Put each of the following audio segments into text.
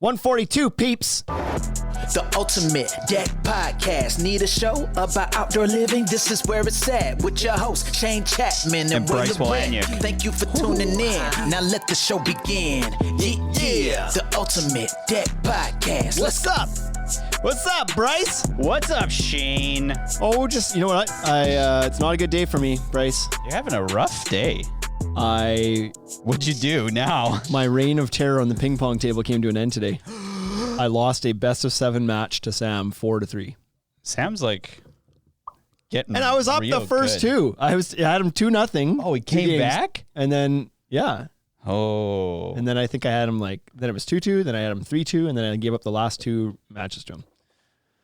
142 peeps. The Ultimate Deck Podcast. Need a show about outdoor living? This is where it's at with your host, Shane Chapman and Bryce and Shane. Thank you for tuning in. Now let the show begin. Yeah. The Ultimate Deck Podcast. What's up? What's up, Bryce? What's up, Shane? Oh, just, you know what? It's not a good day for me, Bryce. You're having a rough day. What'd you do now? My reign of terror on the ping pong table came to an end today. I lost a best of 7 match to Sam 4-3. Sam's like getting and I was up the first good. two. I had him 2-0. Oh, he came back? And then, yeah. Oh. And then I think I had him then it was 2-2, then I had him 3-2, and then I gave up the last 2 matches to him.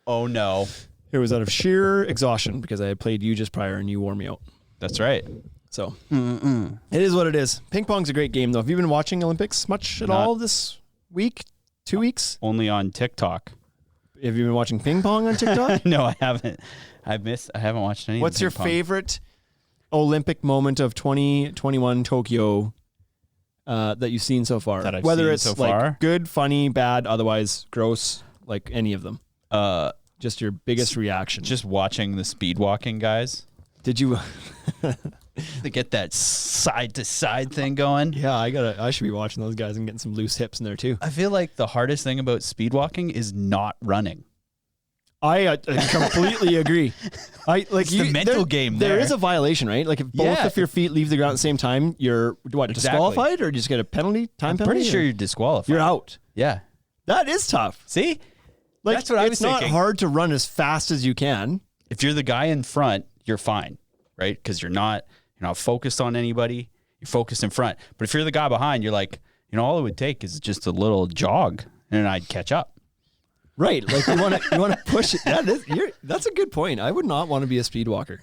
Oh, no. It was out of sheer exhaustion because I had played you just prior and you wore me out. That's right. So it is what it is. Ping pong's a great game, though. Have you been watching Olympics much at all this week? 2 weeks? Only on TikTok. Have you been watching ping pong on TikTok? No, I haven't. I haven't watched any. What's your favorite Olympic moment of 2021 Tokyo that you've seen so far? That I've Whether seen it's so like far? good, funny, bad, otherwise gross, like any of them. Just your biggest reaction. Just watching the speed walking guys. Did you? They get that side to side thing going. Yeah, I should be watching those guys and getting some loose hips in there too. I feel like the hardest thing about speed walking is not running. I completely agree. The mental game there. There is a violation, right? Like if both of your feet leave the ground at the same time, you're disqualified, or you just get a penalty? I'm pretty sure you're disqualified. You're out. Yeah, that is tough. See, like, that's what I was thinking. It's not hard to run as fast as you can. If you're the guy in front, you're fine, right? Because you're not focused on anybody. You're focused in front. But if you're the guy behind, you're like, all it would take is just a little jog, and I'd catch up. Right. Like you want to push it. That's a good point. I would not want to be a speed walker.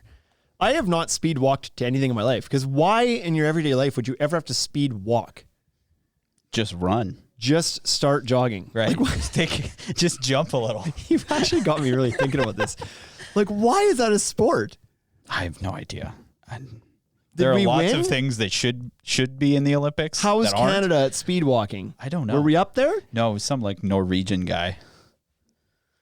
I have not speed walked to anything in my life, because why in your everyday life would you ever have to speed walk? Just run. Just start jogging. Right. Just jump a little. You've actually got me really thinking about this. Like, why is that a sport? I have no idea. There are lots of things that should be in the Olympics. How is Canada at speed walking? I don't know. Were we up there? No, it was some like Norwegian guy.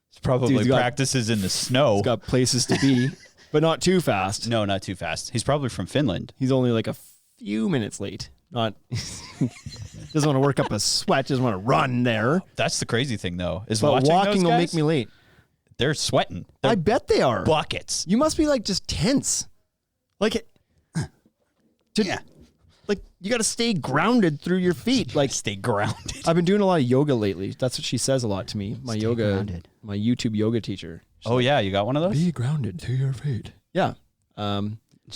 He's probably practices in the sno. He's got places to be, but not too fast. No, not too fast. He's probably from Finland. He's only like a few minutes late. Doesn't want to work up a sweat. Doesn't want to run there. That's the crazy thing, though. But walking will make me late. They're sweating. I bet they are. Buckets. You must be like just tense. Like yeah. Like you got to stay grounded through your feet. Like stay grounded. I've been doing a lot of yoga lately. That's what she says a lot to me. My grounded. My YouTube yoga teacher. She's yeah, you got one of those? Be grounded to your feet. Yeah. Her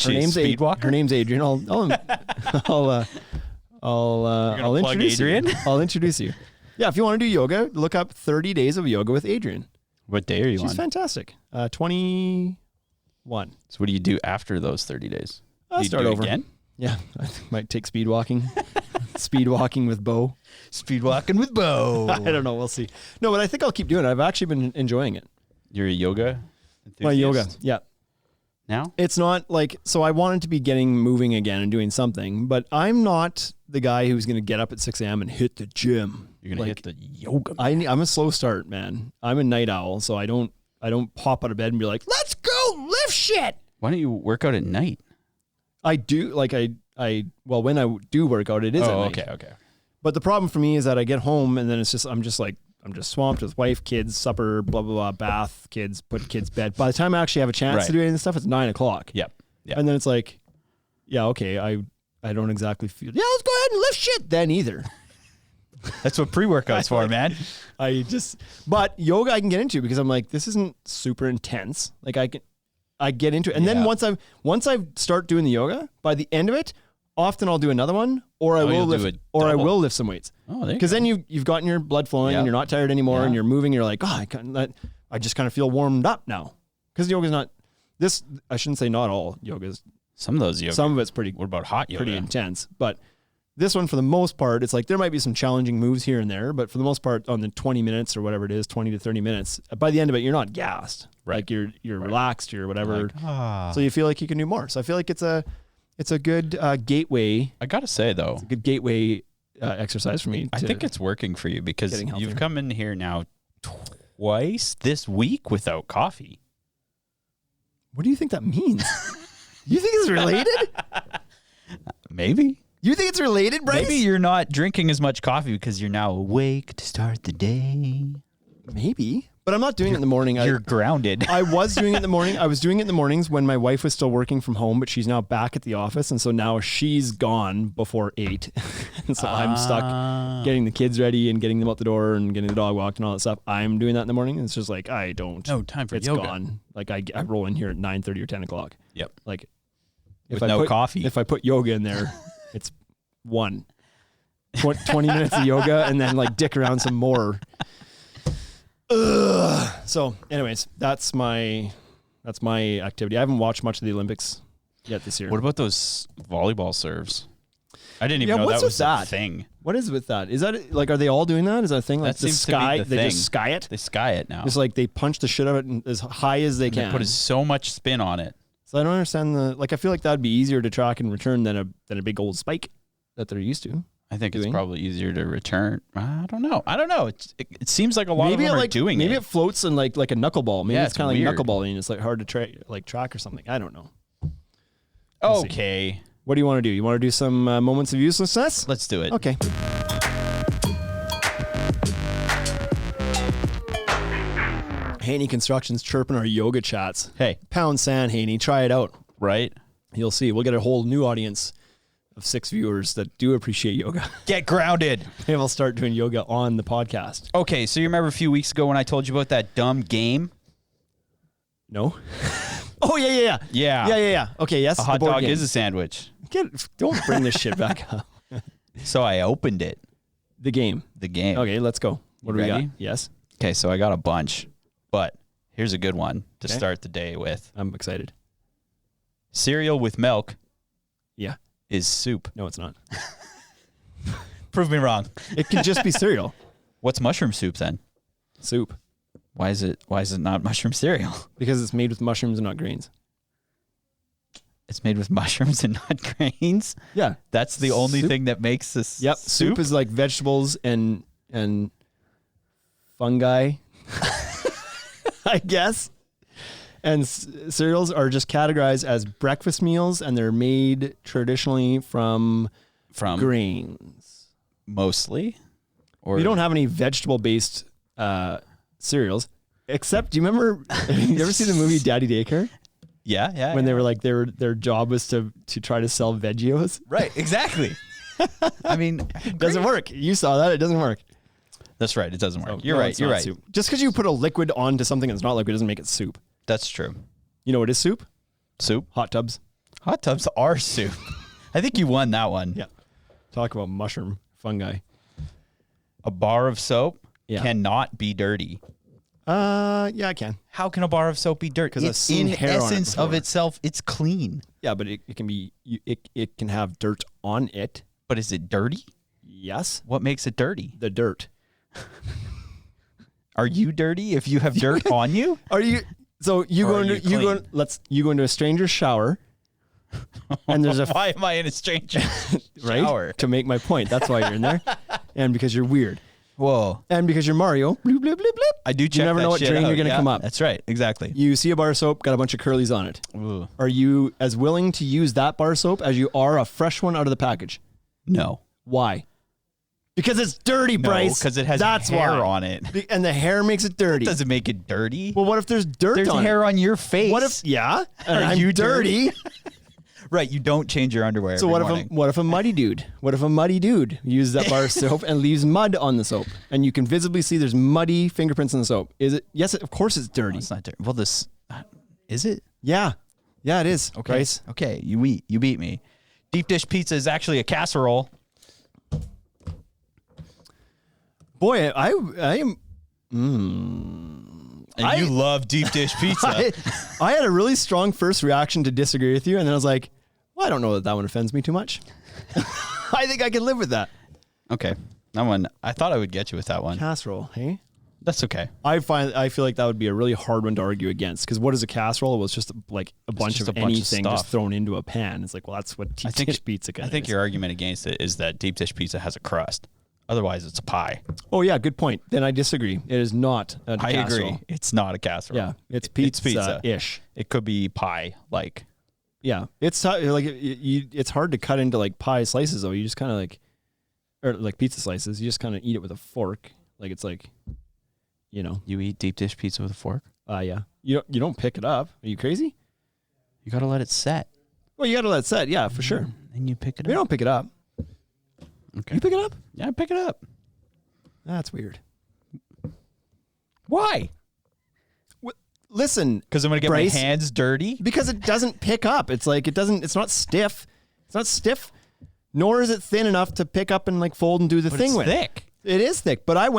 name's Adrian. I'll introduce Adrian? you. I'll introduce you. Yeah, if you want to do yoga, look up 30 days of yoga with Adrian. What day are you on? She's fantastic. 21. So what do you do after those 30 days? I'll start over again? Yeah, I might take speed walking. Speed walking with Bo. Speed walking with Bo. I don't know. We'll see. No, but I think I'll keep doing it. I've actually been enjoying it. You're a yoga enthusiast? My yoga, yeah. Now? It's not like, so I wanted to be getting moving again and doing something, but I'm not the guy who's going to get up at 6 a.m. and hit the gym. You're going to hit the yoga. I'm a slow start, man. I'm a night owl, so I don't pop out of bed and be like, let's go lift shit. Why don't you work out at night? I do, like when I do work out, it is at night. Okay. But the problem for me is that I get home and then it's just, I'm just swamped with wife, kids, supper, blah, blah, blah, bath, kids, put kids bed. By the time I actually have a chance to do any of this stuff, it's 9 o'clock. Yep. And then it's like, yeah, okay, I don't exactly feel, let's go ahead and lift shit then either. That's what pre-workout's for, man. But yoga I can get into because I'm like, this isn't super intense. Like I get into it. And then once I start doing the yoga, by the end of it, often I'll do another one, or I will lift some weights. Oh, there you go. Because then you've gotten your blood flowing and you're not tired anymore and you're moving. You're like, I just kind of feel warmed up now. Because yoga's not this. I shouldn't say not all yogas. Some of those yoga. Some of it's pretty. What about hot yoga? Pretty intense, but. This one, for the most part, it's like there might be some challenging moves here and there, but for the most part, on the 20 minutes or whatever it is, 20 to 30 minutes, by the end of it, you're not gassed. Right. Like you're relaxed, you're whatever. Like, so you feel like you can do more. So I feel like it's a good gateway. I gotta say though, It's a good gateway exercise for me. I think it's working for you because Getting healthier. you've come in here now twice this week without coffee. What do you think that means? You think it's related? Maybe. You think it's related, Bryce? Maybe you're not drinking as much coffee because you're now awake to start the day. Maybe. But I'm not doing it in the morning. You're grounded. I was doing it in the morning. I was doing it in the mornings when my wife was still working from home, but she's now back at the office. And so now she's gone before 8. And so I'm stuck getting the kids ready and getting them out the door and getting the dog walked and all that stuff. I'm doing that in the morning. And it's just like, I don't. No time for it's yoga. Gone. Like I roll in here at 9:30 or 10 o'clock. Yep. Like With no coffee. If I put yoga in there, it's 20 minutes of yoga and then like dick around some more. Ugh. So anyways, that's my activity. I haven't watched much of the Olympics yet this year. What about those volleyball serves? I didn't even know what's that was with that? a thing. What is with that? Is that like, are they all doing that? Is that a thing? Like That seems to be the they thing. just sky it? They sky it now. It's like they punch the shit out of it as high as they They can. put so much spin on it. So I don't understand I feel like that'd be easier to track and return than a big old spike that they're used to. I think it's Doing? probably easier to return. I don't know. It seems like a lot of them are doing maybe it. it floats in like a knuckleball. Maybe Yeah, it's kind of like weird. knuckleballing. It's like hard to track or something. I don't know. Okay. What do you want to do? You want to do some moments of uselessness? Let's do it. Okay. Haney Construction's chirping our yoga chats. Hey, Pound sand, Haney. Try it out. right? You'll see. We'll get a whole new audience of 6 viewers that do appreciate yoga. Get grounded. Maybe we'll start doing yoga on the podcast. Okay, so you remember a few weeks ago when I told you about that dumb game? No? Oh, yeah. Yeah. Okay, yes. A hot dog is a sandwich. Don't bring this shit back up. So I opened it. The game. Okay, let's go. What do we ready? got? Yes. Okay, so I got a bunch, but here's a good one to Okay. start the day with. I'm excited. Cereal with milk Yeah. is soup. No, it's not. Prove me wrong. It can just be cereal. What's mushroom soup then? Soup. Why is it not mushroom cereal? Because it's made with mushrooms and not grains. It's made with mushrooms and not grains. Yeah. That's the only Soup? thing that makes this Yep. Soup is like vegetables and fungi, I guess. And cereals are just categorized as breakfast meals, and they're made traditionally from grains. Mostly. Or We don't have any vegetable-based cereals, except, do you remember, you ever see the movie Daddy Daycare? Yeah. When they were like, their job was to try to sell Veggios? Right, exactly. I mean, Doesn't work. You saw that. It doesn't work. that's right. It doesn't work. You're No, right. it's You're not right. soup. Just because you put a liquid onto something that's not liquid doesn't make it soup. That's true. You know what is soup? Soup. Hot tubs. Hot tubs are soup. I think you won that one. Yeah. Talk about mushroom fungi. A bar of soap Yeah. cannot be dirty. Yeah, I can. How can a bar of soap be dirty? 'Cause I've It's seen in hair on it essence of before. itself, it's clean. Yeah, but it can be, it can have dirt on it. But is it dirty? Yes. What makes it dirty? The dirt. Are you dirty if you have dirt on you? Are you, so you Or go are into, you you go into a stranger's shower and there's a, Why am I in a stranger's right? shower? To make my point. That's why you're in there. And because you're weird. Whoa. And because you're Mario. Bloop, bloop, bloop, bloop. I do check You never that know what shit drain out. you're going to Yeah, come up. That's right. Exactly. You see a bar of soap, got a bunch of curlies on it. Ooh. Are you as willing to use that bar of soap as you are a fresh one out of the package? No. Why? Because it's dirty, Bryce. because it has That's hair why. on it. And the hair makes it dirty. Doesn't make it dirty. Well, what if there's dirt There's on hair it? on your face. What if, yeah, and Are I'm you dirty. Right, you don't change your underwear. So every what if a muddy dude? What if a muddy dude uses that bar of soap and leaves mud on the soap, and you can visibly see there's muddy fingerprints in the soap? Is it? Yes, of course it's dirty. No, it's not dirty. Well, this is it. Yeah, it is. Okay. Bryce. Okay, you beat me. Deep dish pizza is actually a casserole. Boy, I am. And you love deep dish pizza. I had a really strong first reaction to disagree with you, and then I was like, well, I don't know that one offends me too much. I think I can live with that. Okay. That one, I thought I would get you with that one. Casserole, hey? That's okay. I feel like that would be a really hard one to argue against, because what is a casserole? It was just like a bunch of anything just thrown into a pan. It's like, well, that's what deep dish pizza kind of is. I think your argument against it is that deep dish pizza has a crust. Otherwise, it's a pie. Oh yeah, good point. Then I disagree. It is not a casserole. I agree. It's not a casserole. Yeah, it's pizza-ish. It could be pie, like. Yeah, it's like it's hard to cut into like pie slices though. You just kind of like, or like pizza slices. You just kind of eat it with a fork. Like it's like, you know. You eat deep dish pizza with a fork? Yeah. You don't pick it up. Are you crazy? You gotta let it set. Well, you gotta let it set. Yeah, for sure. And you pick it up. You don't pick it up. Okay. You pick it up? Yeah, I pick it up. That's weird. Why? Listen, because I'm gonna get Bryce, my hands dirty. Because it doesn't pick up. It's like it doesn't. It's not stiff. It's not stiff. Nor is it thin enough to pick up and like fold and do the thing with. It's thick. It is thick. But I've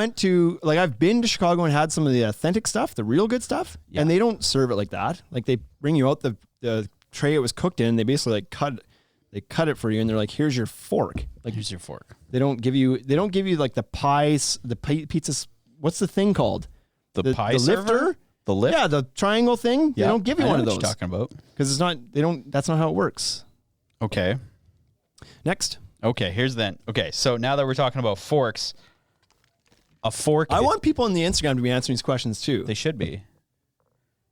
been to Chicago and had some of the authentic stuff, the real good stuff, and they don't serve it like that. Like they bring you out the tray it was cooked in. And they basically like cut it for you, and they're like, "Here's your fork." Like here's your fork. They don't give you like the pies, the pizzas. What's the thing called? The pie lifter. server? The lift? Yeah, the triangle thing. They don't give you one of those. What you're talking about. Because it's not. They don't. That's not how it works. Okay. Next. Okay. So now that we're talking about forks, a fork. I want people on the Instagram to be answering these questions too. They should be.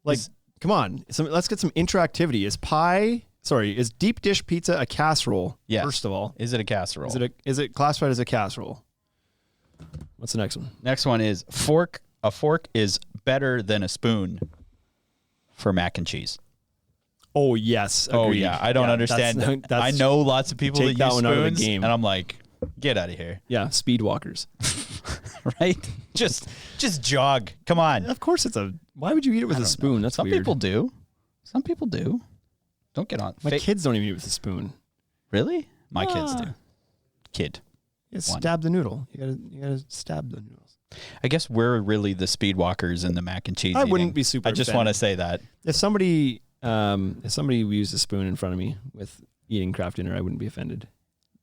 Like, come on. Let's get some interactivity. Is deep dish pizza a casserole? Yes. First of all, is it a casserole? Is it classified as a casserole? What's the next one? Next one is fork. A fork is better than a spoon for mac and cheese. Oh yes. Agreed. Oh yeah. I don't understand. I know lots of people that use spoons, and I'm like, get out of here. Yeah, speed walkers. Right? Just jog. Come on. Of course why would you eat it with a spoon? That's Some weird. people do. Some people do. Don't get on. My kids don't even eat with a spoon. Really? My kids do. Kid. You stab the noodle. You gotta stab the noodles. I guess we're really the speed walkers in the mac and cheese. I wouldn't be super. I just want to say that if somebody used a spoon in front of me with eating Kraft dinner, I wouldn't be offended.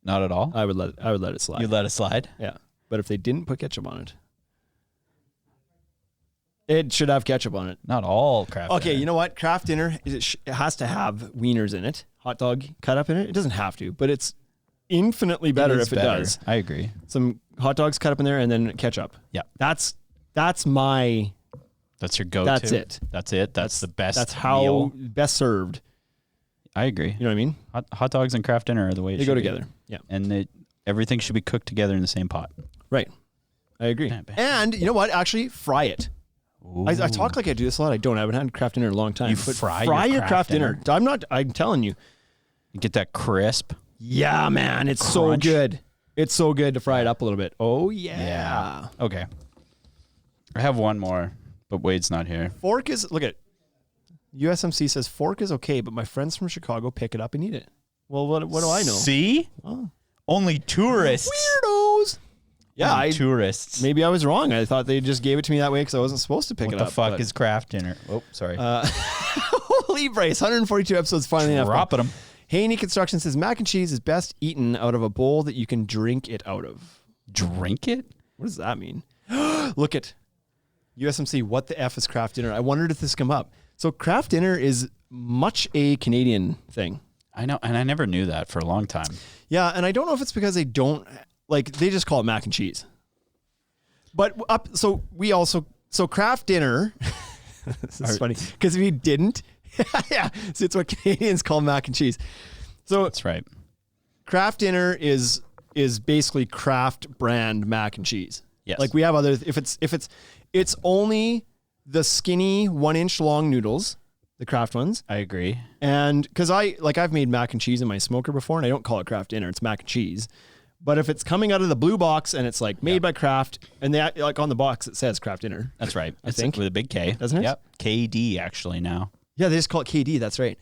Not at all. I would let it slide. You let it slide? Yeah, but if they didn't put ketchup on it, it should have ketchup on it. Not all Kraft. Okay, dinner. you know what? Kraft dinner it has to have wieners in it, hot dog cut up in it. It doesn't have to, but it's infinitely better if it does. I agree. Some hot dogs cut up in there and then ketchup. Yeah. That's your go-to. That's it. That's it. That's the best. That's how meal. best served. I agree. You know what I mean? Hot dogs and Kraft dinner are the way it they should go be. together. Yeah. And everything should be cooked together in the same pot. Right. I agree. And you know what? Actually, fry it. I talk like I do this a lot. I don't. I haven't had Kraft dinner in a long time. You but fry your Kraft dinner. I'm telling you. You get that crisp. Yeah, man. It's crunch. so good. It's so good to fry it up a little bit. Oh, yeah. Okay. I have one more, but Wade's not here. Fork is, look at USMC says fork is okay, but my friends from Chicago pick it up and eat it. Well, what do I know? See? Oh. Only tourists. Weirdos. Yeah, tourists. Maybe I was wrong. I thought they just gave it to me that way because I wasn't supposed to pick it up. What the fuck is Kraft dinner? Oh, sorry. Holy Bryce, 142 episodes finally enough. Dropping them. Haney Construction says mac and cheese is best eaten out of a bowl that you can drink it out of. Drink it? What does that mean? Look at USMC. What the F is Kraft dinner? I wondered if this come up. So Kraft dinner is much a Canadian thing. I know, and I never knew that for a long time. Yeah, and I don't know if it's because they don't they just call it mac and cheese. But so Kraft dinner. This is funny because if you didn't. Yeah, so it's what Canadians call mac and cheese. So that's right. Kraft dinner is basically Kraft brand mac and cheese. Yes. Like we have other. If it's only the skinny 1-inch long noodles, the Kraft ones. I agree. And because I've made mac and cheese in my smoker before, and I don't call it Kraft dinner. It's mac and cheese. But if it's coming out of the blue box and it's like made by Kraft, and they like on the box it says Kraft dinner. That's right. I think with a big K, doesn't it? Yep. KD actually now. Yeah, they just call it KD. That's right.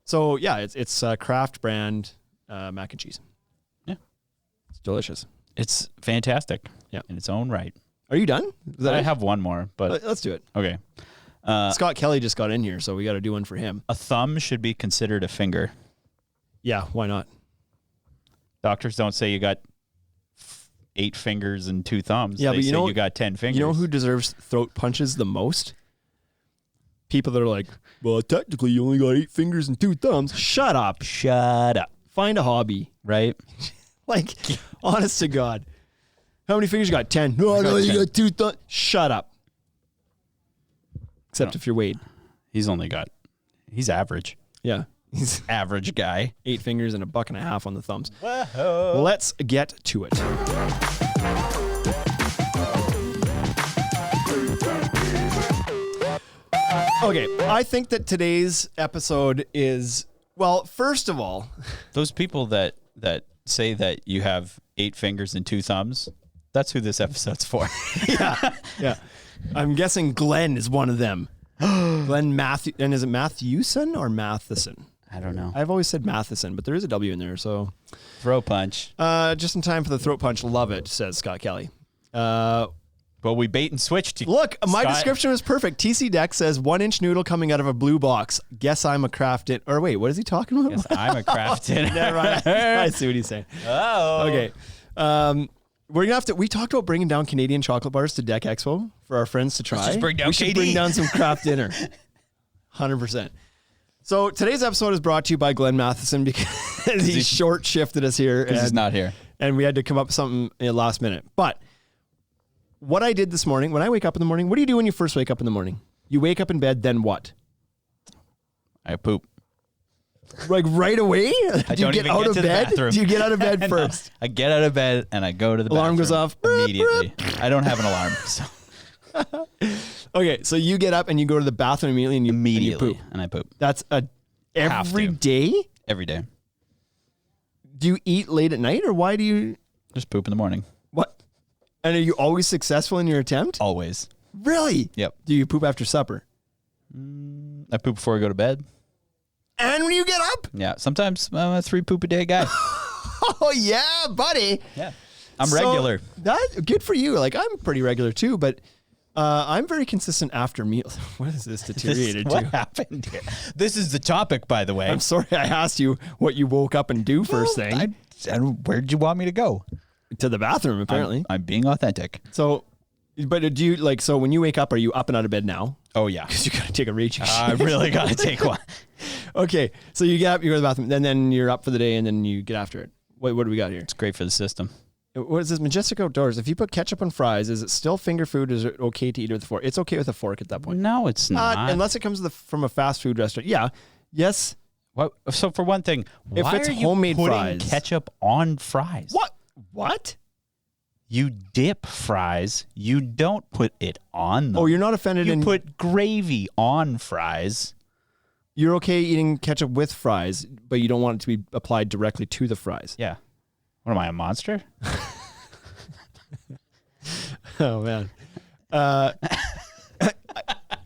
So yeah, it's Kraft brand mac and cheese. Yeah, it's delicious. It's fantastic. Yeah, in its own right. Are you done? I have one more, but let's do it. Okay. Scott Kelly just got in here, so we got to do one for him. A thumb should be considered a finger. Yeah, why not? Doctors don't say you got 8 fingers and 2 thumbs. Yeah, They but you say know you got 10 fingers. You know who deserves throat punches the most? People that are like, well, technically you only got 8 fingers and 2 thumbs. Shut up. Shut up. Find a hobby. Right? Like, honest to God. How many fingers you got? 10. No, you 10. got 2 thumbs. Shut up. Except if you're Wade. He's average. Yeah. He's Average guy. 8 fingers and $1.50 on the thumbs. Whoa. Let's get to it. Okay, I think that today's episode is, well, first of all, Those people that say that you have 8 fingers and 2 thumbs, that's who this episode's for. yeah. I'm guessing Glenn is one of them. Glenn Matthew, and is it Matthewson or Matheson? I don't know. I've always said Matheson, but there is a W in there, so. Throw punch. Just in time for the throat punch. Love it, says Scott Kelly. But we bait and switched. Look, my Scott. description was perfect. TC Deck says 1-inch noodle coming out of a blue box. Guess I'm a crafted. Or wait, what is he talking about? Yes, I'm a crafted. Never mind. I see what he's saying. Oh. Okay. We're gonna have to. We talked about bringing down Canadian chocolate bars to Deck Expo for our friends to try. Let's just bring down we should KD. bring down some craft dinner. 100%. So today's episode is brought to you by Glenn Matheson because he short shifted us here. Because he's not here. And we had to come up with something in the last minute. But what I did this morning, when I wake up in the morning, what do you do when you first wake up in the morning? You wake up in bed, then what? I poop. Like right away? I Do you don't get even out get of to the bed? bathroom. Do you get out of bed No, first? I get out of bed and I go to the Alarm goes bathroom off. immediately. I don't have an alarm. So Okay, so you get up and you go to the bathroom immediately and you poop. And I poop That's every to. day? every day. Do you eat late at night or why do you? Just poop in the morning. What? And are you always successful in your attempt? Always. Really? Yep. Do you poop after supper? I poop before I go to bed. And when you get up? Yeah. Sometimes I'm a 3 poop a day guy. Oh yeah, buddy. Yeah. I'm regular. That good for you. Like I'm pretty regular too, but I'm very consistent after meals. What is this deteriorated What to? happened here? This is the topic, by the way. I'm sorry I asked you what you woke up and do first thing. Where'd you want me to go? To the bathroom, apparently. I'm being authentic. So, but do you like, so when you wake up, are you up and out of bed now? Oh, yeah. Because you got to take a raging shit. I really got to take one. Okay. So you get up, you go to the bathroom, then you're up for the day and then you get after it. What do we got here? It's great for the system. What is this? Majestic Outdoors. If you put ketchup on fries, is it still finger food? Is it okay to eat it with a fork? It's okay with a fork at that point. No, it's not. Unless it comes from a fast food restaurant. Yeah. Yes. What? So for one thing, If why it's are you homemade putting fries. ketchup on fries? What? You dip fries. You don't put it on them. Oh, you're not offended You put gravy on fries. You're okay eating ketchup with fries, but you don't want it to be applied directly to the fries. Yeah. What am I, a monster? Oh man.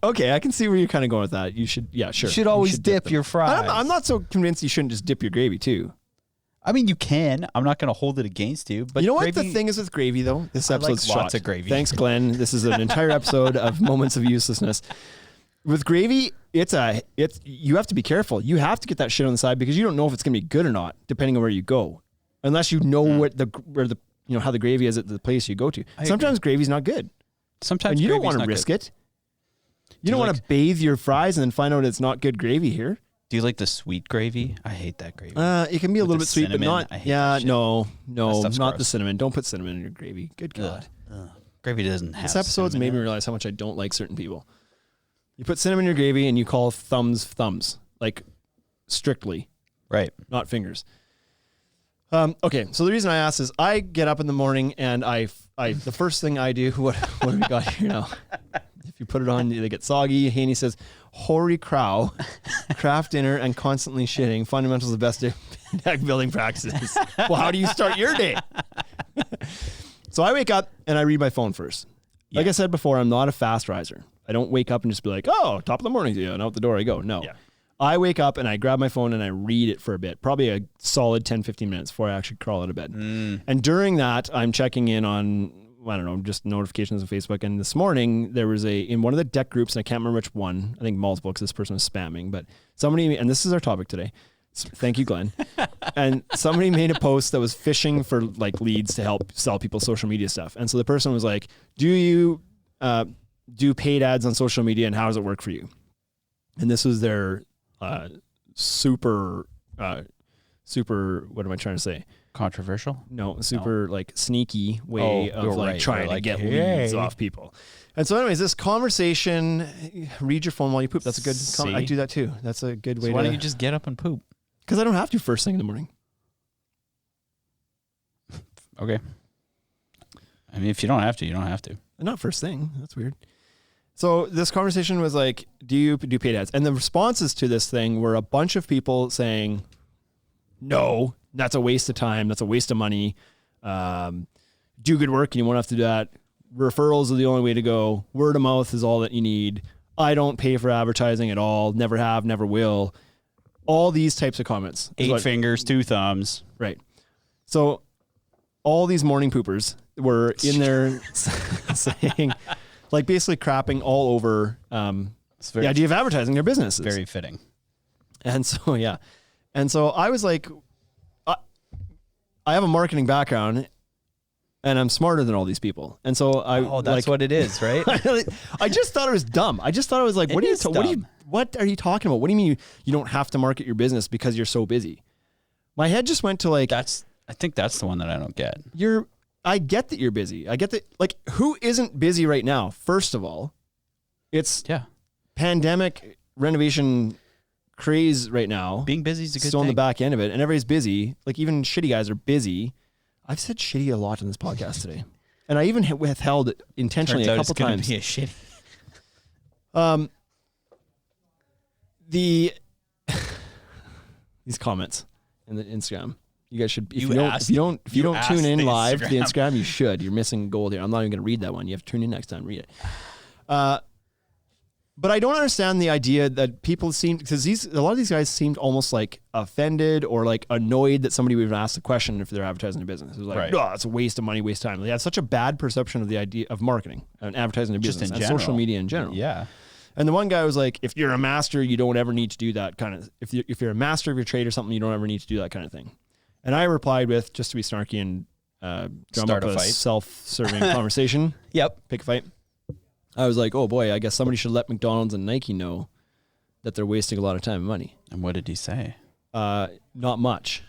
Okay, I can see where you're kind of going with that. You should, yeah, sure. You should always dip them. your fries. I'm not so convinced you shouldn't just dip your gravy too. I mean, you can. I'm not going to hold it against you. But You know what gravy, the thing is with gravy though? This I like episode's lots shot. of gravy. Thanks, Glenn. This is an entire episode of moments of uselessness. With gravy, it's you have to be careful. You have to get that shit on the side because you don't know if it's going to be good or not, depending on where you go, unless you know how the gravy is at the place you go to. Sometimes gravy's not good, Sometimes and you don't gravy's want to not risk good. it. You don't want to bathe your fries and then find out it's not good gravy here. Do you like the sweet gravy? I hate that gravy. It can be a With little the bit sweet, but cinnamon, not. I hate Yeah, that shit. no, That stuff's not the gross. cinnamon. Don't put cinnamon in your gravy. Good God. Gravy doesn't have This episode's cinnamon made me in it. realize how much I don't like certain people. You put cinnamon in your gravy and you call thumbs, like strictly, Right. not fingers. Okay, so the reason I asked is I get up in the morning and I the first thing I do, what do we got here now? If you put it on, they get soggy. Haney says, hoary crow, craft dinner, and constantly shitting. Fundamentals of the best deck building practices. Well, how do you start your day? So I wake up and I read my phone first. Like I said before, I'm not a fast riser. I don't wake up and just be like, oh, top of the morning, and out the door I go. No. Yeah. I wake up and I grab my phone and I read it for a bit, probably a solid 10, 15 minutes before I actually crawl out of bed. And during that, I'm checking in on, I don't know, just notifications on Facebook. And this morning, there was in one of the deck groups, and I can't remember which one, I think multiple because this person was spamming, but somebody, and this is our topic today, Thank you, Glenn. And somebody made a post that was fishing for like leads to help sell people social media stuff. And so the person was like, do you do paid ads on social media and how does it work for you? And this was their super, what am I trying to say? Controversial? No, super like sneaky way of like right. trying to get leads off people. And so anyways, this conversation, read your phone while you poop. That's a good comment. I do that too. That's a good way to. Why don't you just get up and poop? Because I don't have to first thing in the morning. Okay. I mean, if you don't have to, you don't have to. Not first thing. That's weird. So this conversation was like, do you do paid ads? And the responses to this thing were a bunch of people saying, no, that's a waste of time. That's a waste of money. Do good work and you won't have to do that. Referrals are the only way to go. Word of mouth is all that you need. I don't pay for advertising at all. Never have, never will. All these types of comments. 8 fingers, 2 thumbs. Right. So all these morning poopers were in there saying, like basically crapping all over the idea of advertising their businesses. Very fitting. And so, yeah. And so I was like, I have a marketing background and I'm smarter than all these people. And so that's what it is, right? I just thought it was dumb. I just thought it was like, what are you talking about? What do you mean you don't have to market your business because you're so busy? My head just went to like, I think that's the one that I don't get. I get that you're busy. I get that, like, who isn't busy right now? First of all, it's pandemic renovation craze right now. Being busy is a good still thing. on the back end of it, and everybody's busy. Like, even shitty guys are busy. I've said shitty a lot in this podcast today, and I even withheld it intentionally a couple times. Be a shitty. These comments in the Instagram. You guys should. If you don't tune in live to the Instagram, you should. You're missing gold here. I'm not even going to read that one. You have to tune in next time. Read it. But I don't understand the idea that people seem, because a lot of these guys seemed almost like offended or like annoyed that somebody would even ask the question if they're advertising their business. It was like, oh, it's a waste of money, waste of time. They have such a bad perception of the idea of marketing and advertising their business and social media in general. Yeah. And the one guy was like, if you're a master, you don't ever need to do that kind of, if you're a master of your trade or something, you don't ever need to do that kind of thing. And I replied with, just to be snarky and drum Start up a a fight. self-serving conversation. Yep. Pick a fight. I was like, oh boy, I guess somebody should let McDonald's and Nike know that they're wasting a lot of time and money. And what did he say? Not much.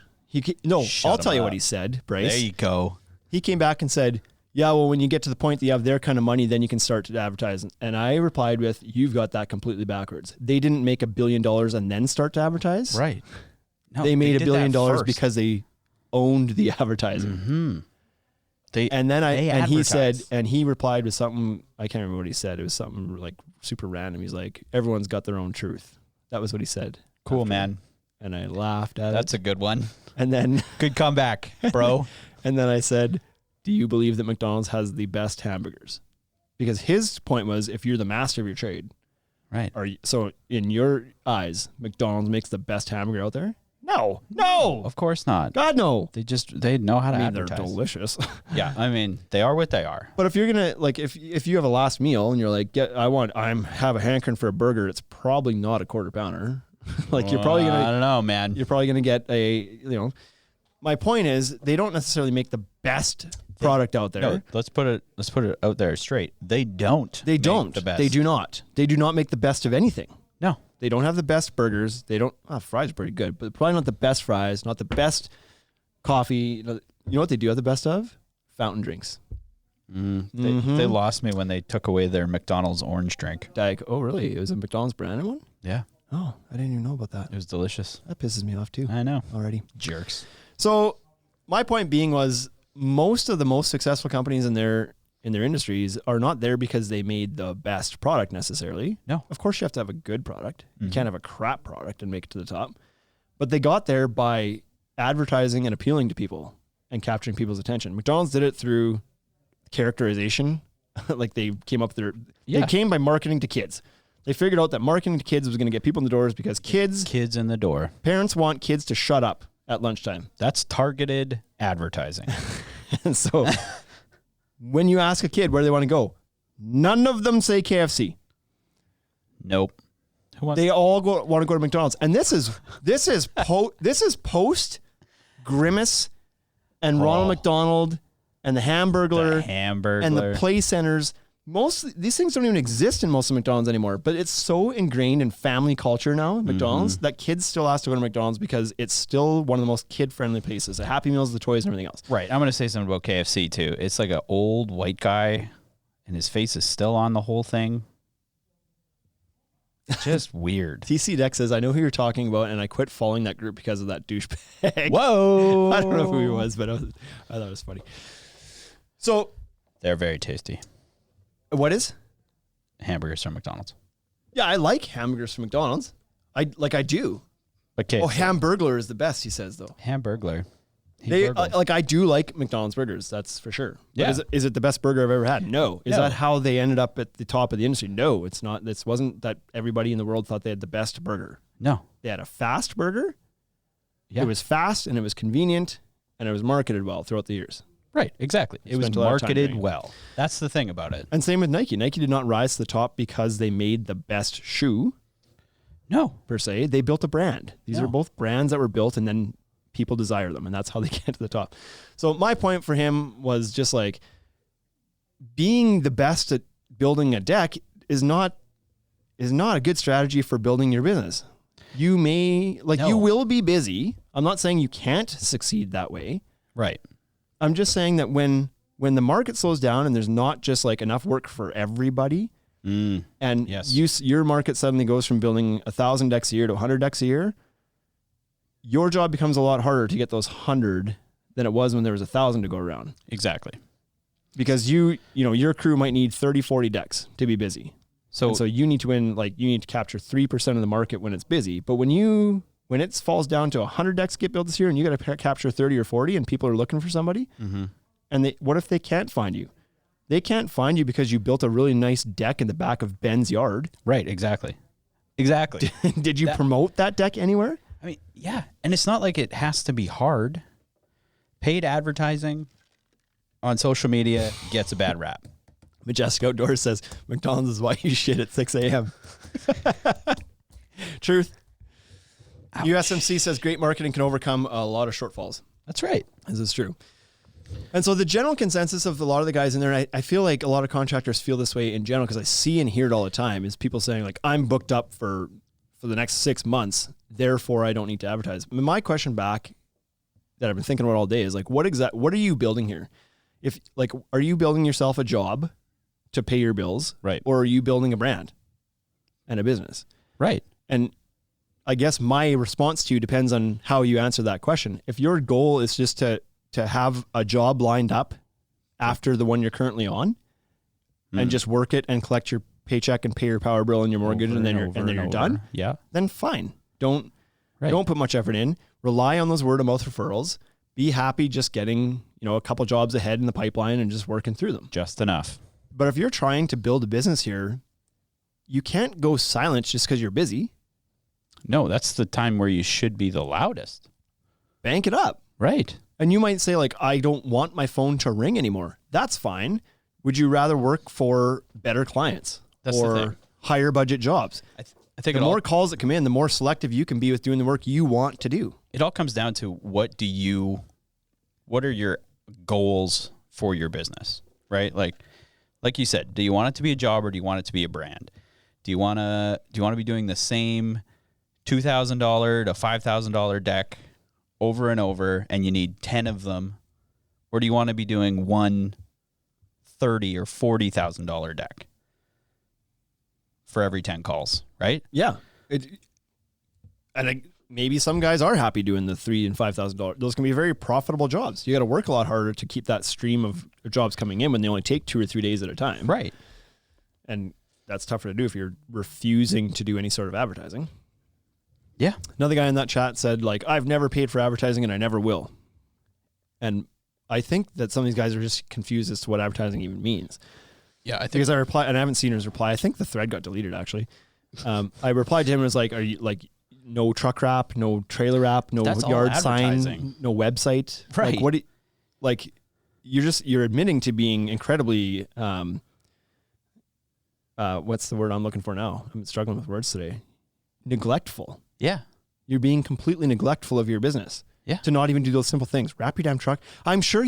I'll tell you what he said, Bryce. There you go. He came back and said, yeah, well, when you get to the point that you have their kind of money, then you can start to advertise. And I replied with, you've got that completely backwards. They didn't make $1 billion and then start to advertise. Right. No, they made $1 billion first. because they owned the advertising. Mm-hmm. He replied with something, I can't remember what he said. It was something like super random. He's like, everyone's got their own truth. That was what he said. Cool, man. And I laughed at it. That's a good one. And then good comeback, bro. And then I said, do you believe that McDonald's has the best hamburgers? Because his point was, if you're the master of your trade, right? So in your eyes, McDonald's makes the best hamburger out there? No, of course not. God, no. They know how to advertise. They're delicious. Yeah, I mean, they are what they are. But if you're gonna if you have a last meal and you're like, have a hankering for a burger, it's probably not a quarter pounder. You're probably gonna. I don't know, man. You're probably gonna get My point is, they don't necessarily make the best product out there. No, let's put it out there straight. They don't. They don't. Make the best. They do not. They do not make the best of anything. No. They don't have the best burgers. They don't. Fries are pretty good, but probably not the best fries. Not the best coffee. You know what they do have the best of? Fountain drinks. They lost me when they took away their McDonald's orange drink. Oh, really? It was a McDonald's branded one? Yeah. Oh, I didn't even know about that. It was delicious. That pisses me off too. I know. Already. Jerks. So my point being was, most of the most successful companies in their industries are not there because they made the best product necessarily. No. Of course you have to have a good product. You can't have a crap product and make it to the top. But they got there by advertising and appealing to people and capturing people's attention. McDonald's did it through characterization. They came up there. They came by marketing to kids. They figured out that marketing to kids was going to get people in the doors because kids in the door. Parents want kids to shut up at lunchtime. That's targeted advertising. And so when you ask a kid where they want to go, none of them say KFC. Nope. They all want to go to McDonald's, and this is post Grimace and Ronald McDonald and the Hamburglar and the Play Centers. These things don't even exist in most of McDonald's anymore, but it's so ingrained in family culture now, McDonald's, that kids still ask to go to McDonald's because it's still one of the most kid-friendly places. The Happy Meals, the toys, and everything else. Right. I'm going to say something about KFC, too. It's like an old white guy, and his face is still on the whole thing. Just weird. TC Deck says, I know who you're talking about, and I quit following that group because of that douchebag. Whoa. I don't know who he was, but I thought it was funny. So they're very tasty. What is? Hamburgers from McDonald's. Yeah, I like hamburgers from McDonald's. I do. Okay. Oh, Hamburglar is the best, he says, though. Hamburglar. I do like McDonald's burgers, that's for sure. Yeah. But is it the best burger I've ever had? No. Is that how they ended up at the top of the industry? No, it's not. This wasn't that everybody in the world thought they had the best burger. No. They had a fast burger. Yeah. It was fast and it was convenient and it was marketed well throughout the years. Right, exactly. It was marketed well. That's the thing about it. And same with Nike. Nike did not rise to the top because they made the best shoe. No. Per se. They built a brand. These are both brands that were built and then people desire them, and that's how they get to the top. So my point for him was just like being the best at building a deck is not a good strategy for building your business. You you will be busy. I'm not saying you can't succeed that way. Right. I'm just saying that when the market slows down and there's not just like enough work for everybody, and your market suddenly goes from building 1,000 decks a year to 100 decks a year, your job becomes a lot harder to get those 100 than it was when there was 1,000 to go around. Exactly. Because your crew might need 30, 40 decks to be busy. So you need to win, you need to capture 3% of the market when it's busy. But when it falls down to 100 decks get built this year and you got to capture 30 or 40 and people are looking for somebody, and what if they can't find you? They can't find you because you built a really nice deck in the back of Ben's yard. Right, exactly. Exactly. Did you promote that deck anywhere? I mean, yeah. And it's not like it has to be hard. Paid advertising on social media gets a bad rap. Majestic Outdoors says, McDonald's is why you shit at 6 a.m. Truth. Ouch. USMC says great marketing can overcome a lot of shortfalls. That's right. This is true. And so the general consensus of a lot of the guys in there, I feel like a lot of contractors feel this way in general because I see and hear it all the time, is people saying like, I'm booked up for the next 6 months, therefore I don't need to advertise. I mean, my question back that I've been thinking about all day is like, what are you building here? Are you building yourself a job to pay your bills? Right. Or are you building a brand and a business? Right. And I guess my response to you depends on how you answer that question. If your goal is just to have a job lined up after the one you're currently on and just work it and collect your paycheck and pay your power bill and your mortgage and then you're done. Yeah. Then fine. Don't put much effort in. Rely on those word of mouth referrals. Be happy just getting, a couple jobs ahead in the pipeline and just working through them. Just enough. But if you're trying to build a business here, you can't go silent just because you're busy. No, that's the time where you should be the loudest. Bank it up. Right. And you might say like, I don't want my phone to ring anymore. That's fine. Would you rather work for better clients or higher budget jobs? I think the more calls that come in, the more selective you can be with doing the work you want to do. It all comes down to what are your goals for your business, right? Like you said, do you want it to be a job or do you want it to be a brand? Do you want to be doing the same $2,000 to $5,000 deck over and over and you need 10 of them? Or do you want to be doing one $30,000 or $40,000 deck for every 10 calls, right? Yeah. Maybe some guys are happy doing the $3,000 and $5,000. Those can be very profitable jobs. You got to work a lot harder to keep that stream of jobs coming in when they only take 2 or 3 days at a time. Right. And that's tougher to do if you're refusing to do any sort of advertising. Yeah. Another guy in that chat said, I've never paid for advertising and I never will. And I think that some of these guys are just confused as to what advertising even means. Yeah, I think because I replied, and I haven't seen his reply. I think the thread got deleted actually. I replied to him and was like, "Are you no truck wrap, no trailer wrap, no yard sign, no website? Right? You're admitting to being incredibly what's the word I'm looking for now? I'm struggling with words today. neglectful. Yeah. You're being completely neglectful of your business. Yeah. To not even do those simple things. Wrap your damn truck. I'm sure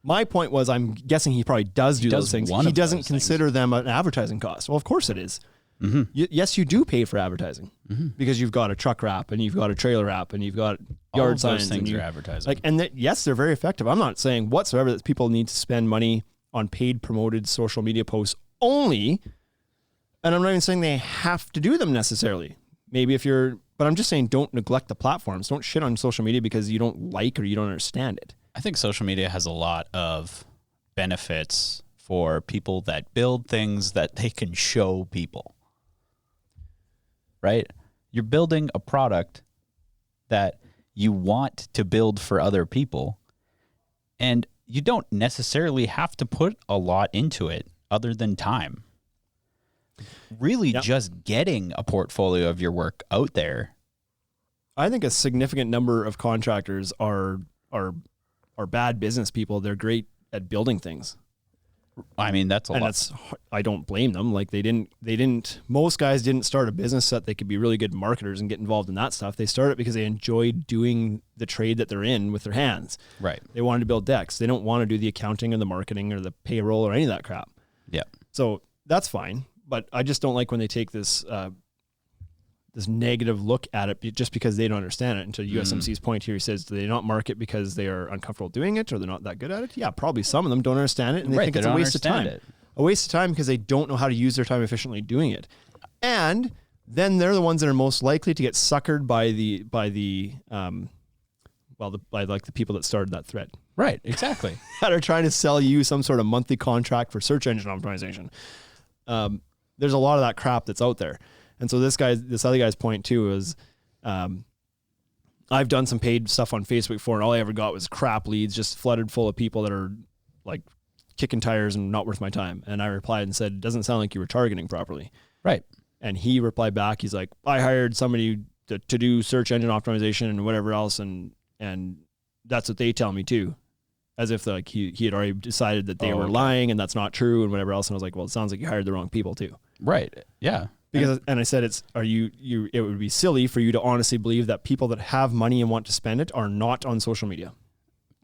my point was, I'm guessing he probably does do those things. He doesn't consider them an advertising cost. Well, of course it is. Mm-hmm. Yes, you do pay for advertising because you've got a truck wrap and you've got a trailer wrap and you've got yard signs. Those things are advertising. Like, and yes, they're very effective. I'm not saying whatsoever that people need to spend money on paid promoted social media posts only. And I'm not even saying they have to do them necessarily. Maybe but I'm just saying don't neglect the platforms. Don't shit on social media because you don't like or you don't understand it. I think social media has a lot of benefits for people that build things that they can show people. Right? You're building a product that you want to build for other people, and you don't necessarily have to put a lot into it other than time. Really just getting a portfolio of your work out there. I think a significant number of contractors are bad business people. They're great at building things. I mean, that's a lot. I don't blame them. Like most guys didn't start a business that they could be really good marketers and get involved in that stuff. They started because they enjoyed doing the trade that they're in with their hands. Right. They wanted to build decks. They don't want to do the accounting or the marketing or the payroll or any of that crap. Yeah. So that's fine. But I just don't like when they take this negative look at it just because they don't understand it. And to USMC's point here, he says, do they not market because they are uncomfortable doing it or they're not that good at it? Yeah, probably some of them don't understand it and they think it's a waste of time. A waste of time because they don't know how to use their time efficiently doing it. And then they're the ones that are most likely to get suckered by the people that started that thread. Right, exactly. That are trying to sell you some sort of monthly contract for search engine optimization. There's a lot of that crap that's out there. And so this other guy's point too is, I've done some paid stuff on Facebook before and all I ever got was crap leads, just flooded full of people that are like kicking tires and not worth my time. And I replied and said, it doesn't sound like you were targeting properly. Right. And he replied back, he's like, I hired somebody to do search engine optimization and whatever else. And that's what they tell me too. As if like he had already decided that they were lying and that's not true and whatever else. And I was like, well, it sounds like you hired the wrong people too. Right. Yeah. Because and I said it would be silly for you to honestly believe that people that have money and want to spend it are not on social media.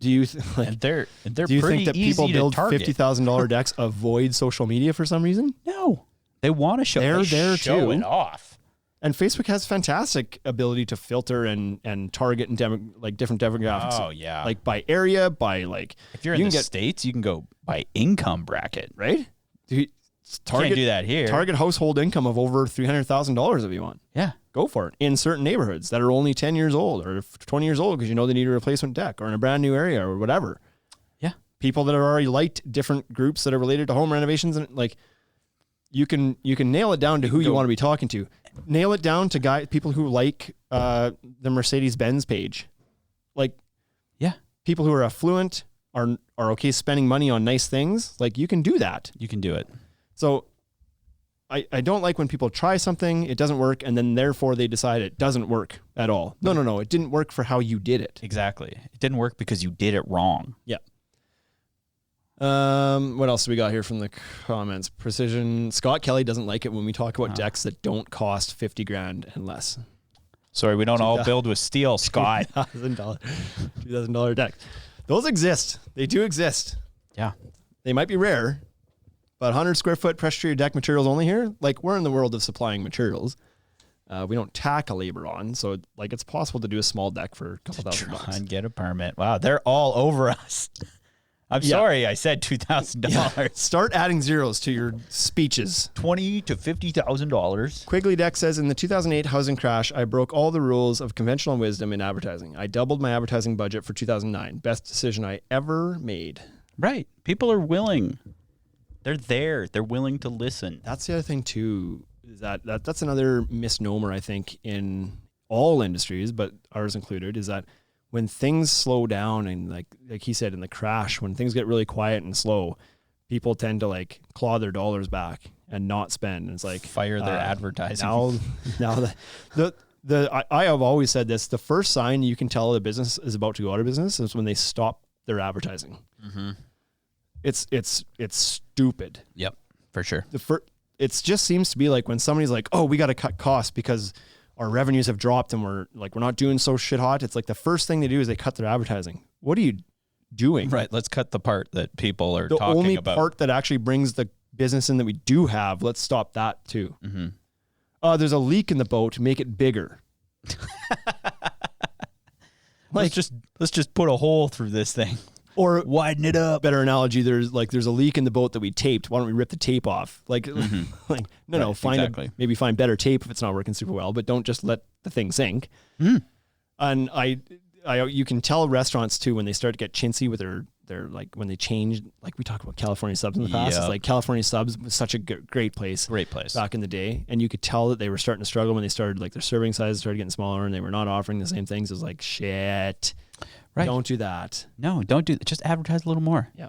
Do you they're do you think that people build $50,000 decks avoid social media for some reason? No. They want to show they're there show too. It off. And Facebook has fantastic ability to filter and target and different demographics. Oh yeah. Like by area, by like if you're in the States, you can go by income bracket. Right? Can't do that here. Target household income of over $300,000 if you want. Yeah. Go for it. In certain neighborhoods that are only 10 years old or 20 years old because you know they need a replacement deck or in a brand new area or whatever. Yeah. People that are already liked different groups that are related to home renovations and like you can nail it down to who you want to be talking to. Nail it down to people who like the Mercedes-Benz page. Like people who are affluent are okay spending money on nice things. Like you can do that. You can do it. So I don't like when people try something, it doesn't work, and then therefore they decide it doesn't work at all. No. It didn't work for how you did it. Exactly. It didn't work because you did it wrong. Yeah. What else do we got here from the comments? Precision. Scott Kelly doesn't like it when we talk about decks that don't cost $50,000 and less. Sorry, we don't all build with steel, Scott. $2,000 decks. Those exist. They do exist. Yeah. They might be rare. But 100 square foot pressure treated deck materials only here. Like we're in the world of supplying materials. We don't tack a labor on. So like it's possible to do a small deck for a couple $1,000 and get a permit. Wow. They're all over us. I'm sorry. I said $2,000. Yeah. Start adding zeros to your speeches. $20,000 to $50,000. Quigley Deck says in the 2008 housing crash, I broke all the rules of conventional wisdom in advertising. I doubled my advertising budget for 2009. Best decision I ever made. Right. People are willing. They're there. They're willing to listen. That's the other thing too, is that's another misnomer I think in all industries, but ours included, is that when things slow down and like he said in the crash, when things get really quiet and slow, people tend to like claw their dollars back and not spend. And it's like fire their advertising. Now I have always said this, the first sign you can tell a business is about to go out of business is when they stop their advertising. Mm-hmm. It's stupid. Yep, for sure. It just seems to be like when somebody's like, oh, we got to cut costs because our revenues have dropped and we're not doing so shit hot. It's like the first thing they do is they cut their advertising. What are you doing? Right. Let's cut the part that people are the talking only about. part that actually brings the business in that we do have. Let's stop that too. There's a leak in the boat. Make it bigger. Let's just put a hole through this thing. Or widen it up. Better analogy, there's a leak in the boat that we taped. Why don't we rip the tape off? Maybe find better tape if it's not working super well, but don't just let the thing sink. And you can tell restaurants too when they start to get chintzy with their when they change, like we talked about California Subs in the past. It's like California Subs was such a great place back in the day, and you could tell that they were starting to struggle when they started, like, their serving sizes started getting smaller and they were not offering the same things. It was like, shit, don't do that. No, don't do that. Just advertise a little more. Yeah.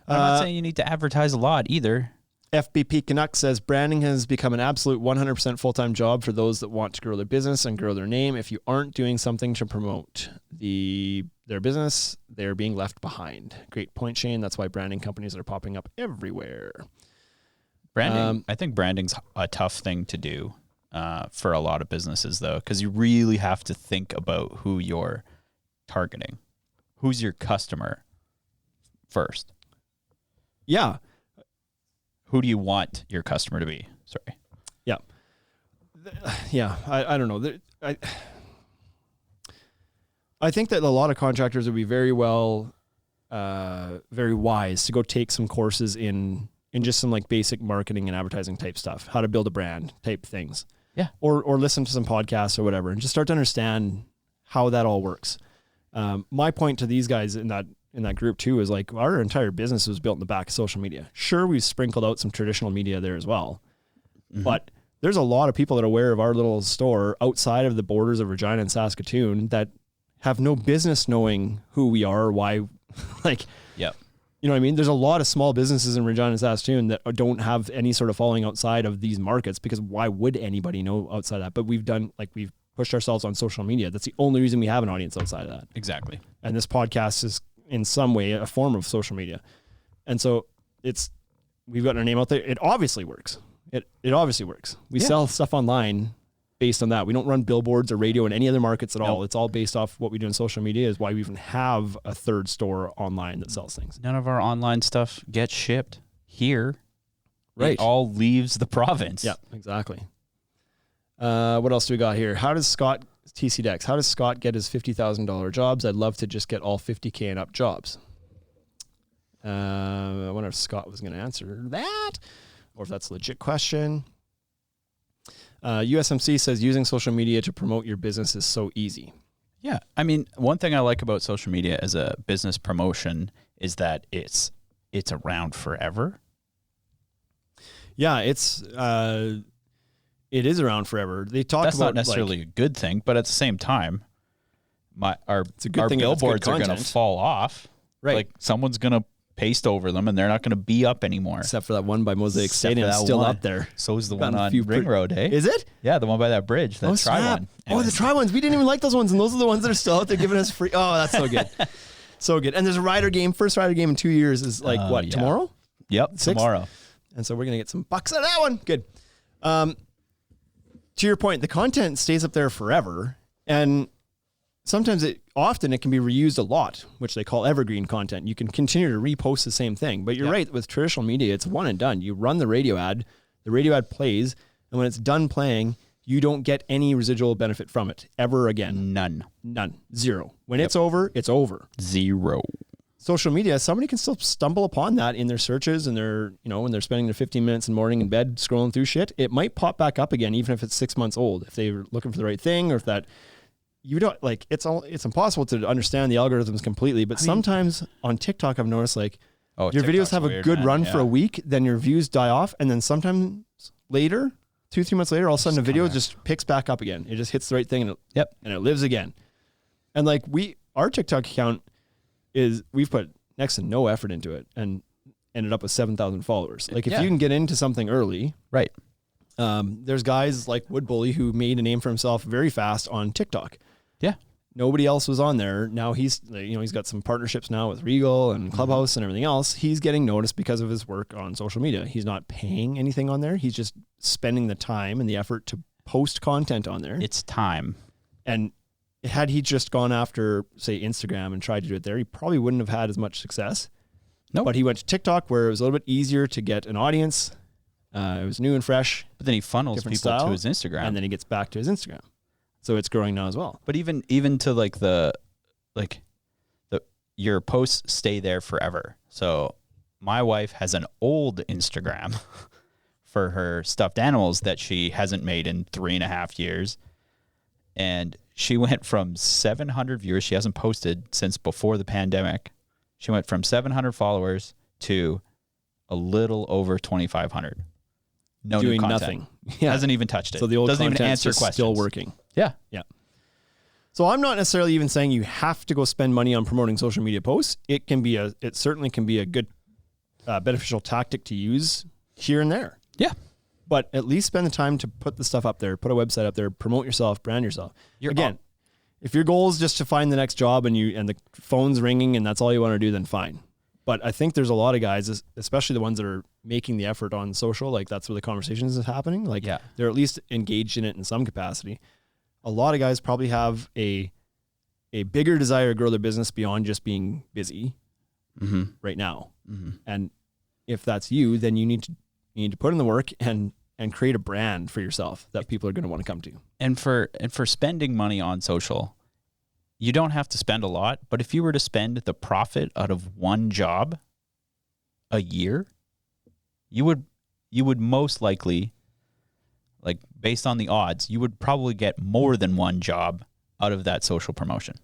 I'm not saying you need to advertise a lot either. FBP Canuck says branding has become an absolute 100% full-time job for those that want to grow their business and grow their name. If you aren't doing something to promote their business, they're being left behind. Great point, Shane. That's why branding companies are popping up everywhere. Branding, I think branding's a tough thing to do for a lot of businesses, though, because you really have to think about who you're targeting. Who's your customer first? Yeah. Who do you want your customer to be? Sorry. Yeah. Yeah. I don't know. I think that a lot of contractors would be very wise to go take some courses in just some like basic marketing and advertising type stuff, how to build a brand type things. Yeah. Or listen to some podcasts or whatever and just start to understand how that all works. My point to these guys in that group too is like our entire business was built in the back of social media. Sure, we've sprinkled out some traditional media there as well, but there's a lot of people that are aware of our little store outside of the borders of Regina and Saskatoon that have no business knowing who we are or why. Like, yep. You know what I mean? There's a lot of small businesses in Regina and Saskatoon that don't have any sort of following outside of these markets, because why would anybody know outside of that? But we've pushed ourselves on social media. That's the only reason we have an audience outside of that. Exactly. And this podcast is in some way a form of social media. And so we've got our name out there. It obviously works. It obviously works. We sell stuff online based on that. We don't run billboards or radio in any other markets at all. It's all based off what we do in social media, is why we even have a third store online that sells things. None of our online stuff gets shipped here. Right. It all leaves the province. Yeah, exactly. What else do we got here? How does Scott get his $50,000 jobs? I'd love to just get all 50K and up jobs. I wonder if Scott was going to answer that, or if that's a legit question. USMC says using social media to promote your business is so easy. Yeah. I mean, one thing I like about social media as a business promotion is that it's around forever. Yeah, it is around forever. They talk That's about not necessarily a good thing, but at the same time, our thing billboards are going to fall off. Right. Like someone's going to paste over them and they're not going to be up anymore. Except for that one by Mosaic Stadium, it's still up there. So is the one on Ring Road, eh? Is it? Yeah, the one by that bridge, that Tri one. Anyways. Oh, the Tri ones. We didn't even like those ones, and those are the ones that are still out there giving us free. Oh, that's so good. So good. And there's a rider game. First rider game in 2 years is tomorrow? Yep, 6th? tomorrow. And so we're going to get some bucks out of that one. Good. To your point, the content stays up there forever, and sometimes often it can be reused a lot, which they call evergreen content. You can continue to repost the same thing, but you're right, with traditional media, it's one and done. You run the radio ad plays, and when it's done playing, you don't get any residual benefit from it ever again. None. Zero. When it's over, it's over. Zero. Social media, somebody can still stumble upon that in their searches, and when they're spending their 15 minutes in the morning in bed scrolling through shit, it might pop back up again, even if it's 6 months old, if they're looking for the right thing, or if that, you don't like, it's impossible to understand the algorithms completely, but sometimes on TikTok, I've noticed your videos have a good run for a week, then your views die off. And then sometimes later, 2-3 months later, all of a sudden the video just picks back up again. It just hits the right thing and it lives again. And our TikTok account we've put next to no effort into it and ended up with 7,000 followers. Like if you can get into something early, right. There's guys like Wood Bully who made a name for himself very fast on TikTok. Yeah. Nobody else was on there. Now he's got some partnerships now with Regal and Clubhouse and everything else. He's getting noticed because of his work on social media. He's not paying anything on there. He's just spending the time and the effort to post content on there. It's time. And had he just gone after, say, Instagram and tried to do it there, he probably wouldn't have had as much success. Nope. But he went to TikTok where it was a little bit easier to get an audience. It was new and fresh. But then he funnels Different people style, to his Instagram. and then he gets back to his Instagram. So it's growing now as well. But even to your posts stay there forever. So my wife has an old Instagram for her stuffed animals that she hasn't made in 3.5 years. And she went from 700 viewers. She hasn't posted since before the pandemic. She went from 700 followers to a little over 2,500. No Doing new content. nothing. Yeah. Hasn't even touched it. So the old doesn't even content's answer just questions. still working. Yeah. Yeah. So I'm not necessarily even saying you have to go spend money on promoting social media posts. It certainly can be a good beneficial tactic to use here and there. Yeah. But at least spend the time to put the stuff up there, put a website up there, promote yourself, brand yourself. If your goal is just to find the next job and the phone's ringing and that's all you want to do, then fine. But I think there's a lot of guys, especially the ones that are making the effort on social, like that's where the conversations is happening. Like they're at least engaged in it in some capacity. A lot of guys probably have a bigger desire to grow their business beyond just being busy right now. Mm-hmm. And if that's you, then you need to put in the work and create a brand for yourself that people are going to want to come to. And for spending money on social, you don't have to spend a lot, but if you were to spend the profit out of one job a year, you would most likely, like based on the odds, you would probably get more than one job out of that social promotion.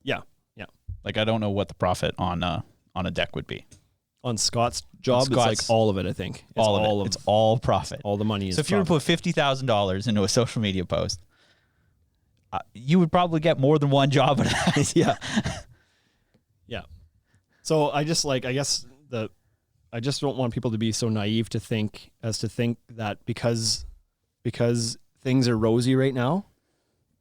Yeah. Yeah. Like I don't know what the profit on a deck would be. On Scott's job, it's like all of it, I think. It's all profit. All the money is So if you were to put $50,000 into a social media post, you would probably get more than one job out of that. Yeah. Yeah. So I just don't want people to be so naive to think that because things are rosy right now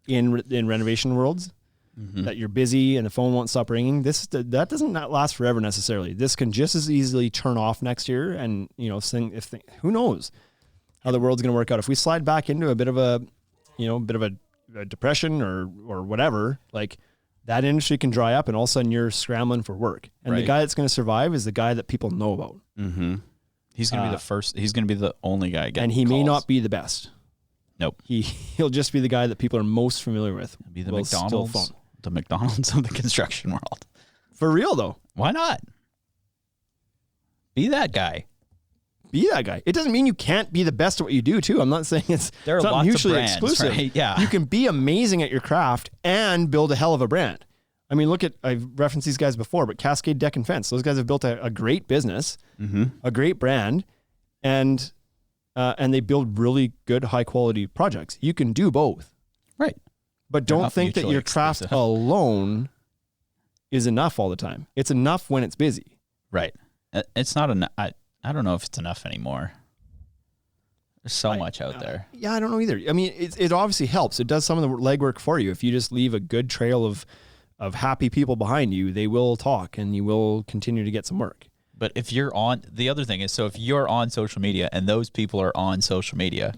in renovation worlds, that you're busy and the phone won't stop ringing. That doesn't last forever necessarily. This can just as easily turn off next year, and who knows how the world's going to work out. If we slide back into a bit of a depression or whatever, like that industry can dry up, and all of a sudden you're scrambling for work. And the guy that's going to survive is the guy that people know about. Mm-hmm. He's going to be the first. He's going to be the only guy getting and he calls. may not be the best. Nope. He'll just be the guy that people are most familiar with. He'll be the McDonald's of the construction world. For real though. Why not? Be that guy. Be that guy. It doesn't mean you can't be the best at what you do too. I'm not saying it's not lots mutually of brands, exclusive. right? Yeah. You can be amazing at your craft and build a hell of a brand. I mean, I've referenced these guys before, but Cascade Deck and Fence, those guys have built a great business, a great brand, and they build really good, high quality projects. You can do both. Right. But don't think that your craft alone is enough all the time. It's enough when it's busy. Right. It's not enough. I don't know if it's enough anymore. There's so much out there. Yeah, I don't know either. I mean, it obviously helps. It does some of the legwork for you. If you just leave a good trail of happy people behind you, they will talk and you will continue to get some work. But if you're on, the other thing is, so if you're on social media and those people are on social media,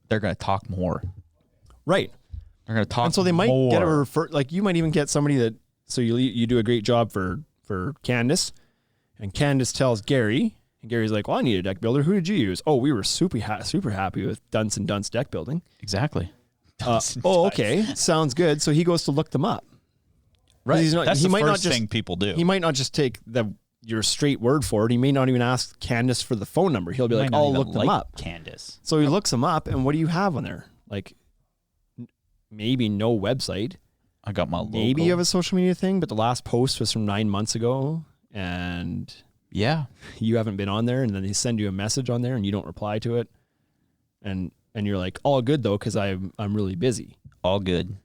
they're going to talk more. Right. They're going to talk more. And so they might get a refer, like you might even get somebody that, so you do a great job for Candace, and Candace tells Gary, and Gary's like, well, I need a deck builder. Who did you use? Oh, we were super happy with Dunce and Dunce deck building. Exactly. Okay. Sounds good. So he goes to look them up. Right. That's the first thing people do. He might not just take your straight word for it. He may not even ask Candace for the phone number. He'll be like, I'll look them up. Candace. So he looks them up, and what do you have on there? Like maybe no website. I got my logo. Maybe you have a social media thing, but the last post was from 9 months ago, and yeah, you haven't been on there, and then they send you a message on there and you don't reply to it. And you're like, all good though, because I'm really busy. All good.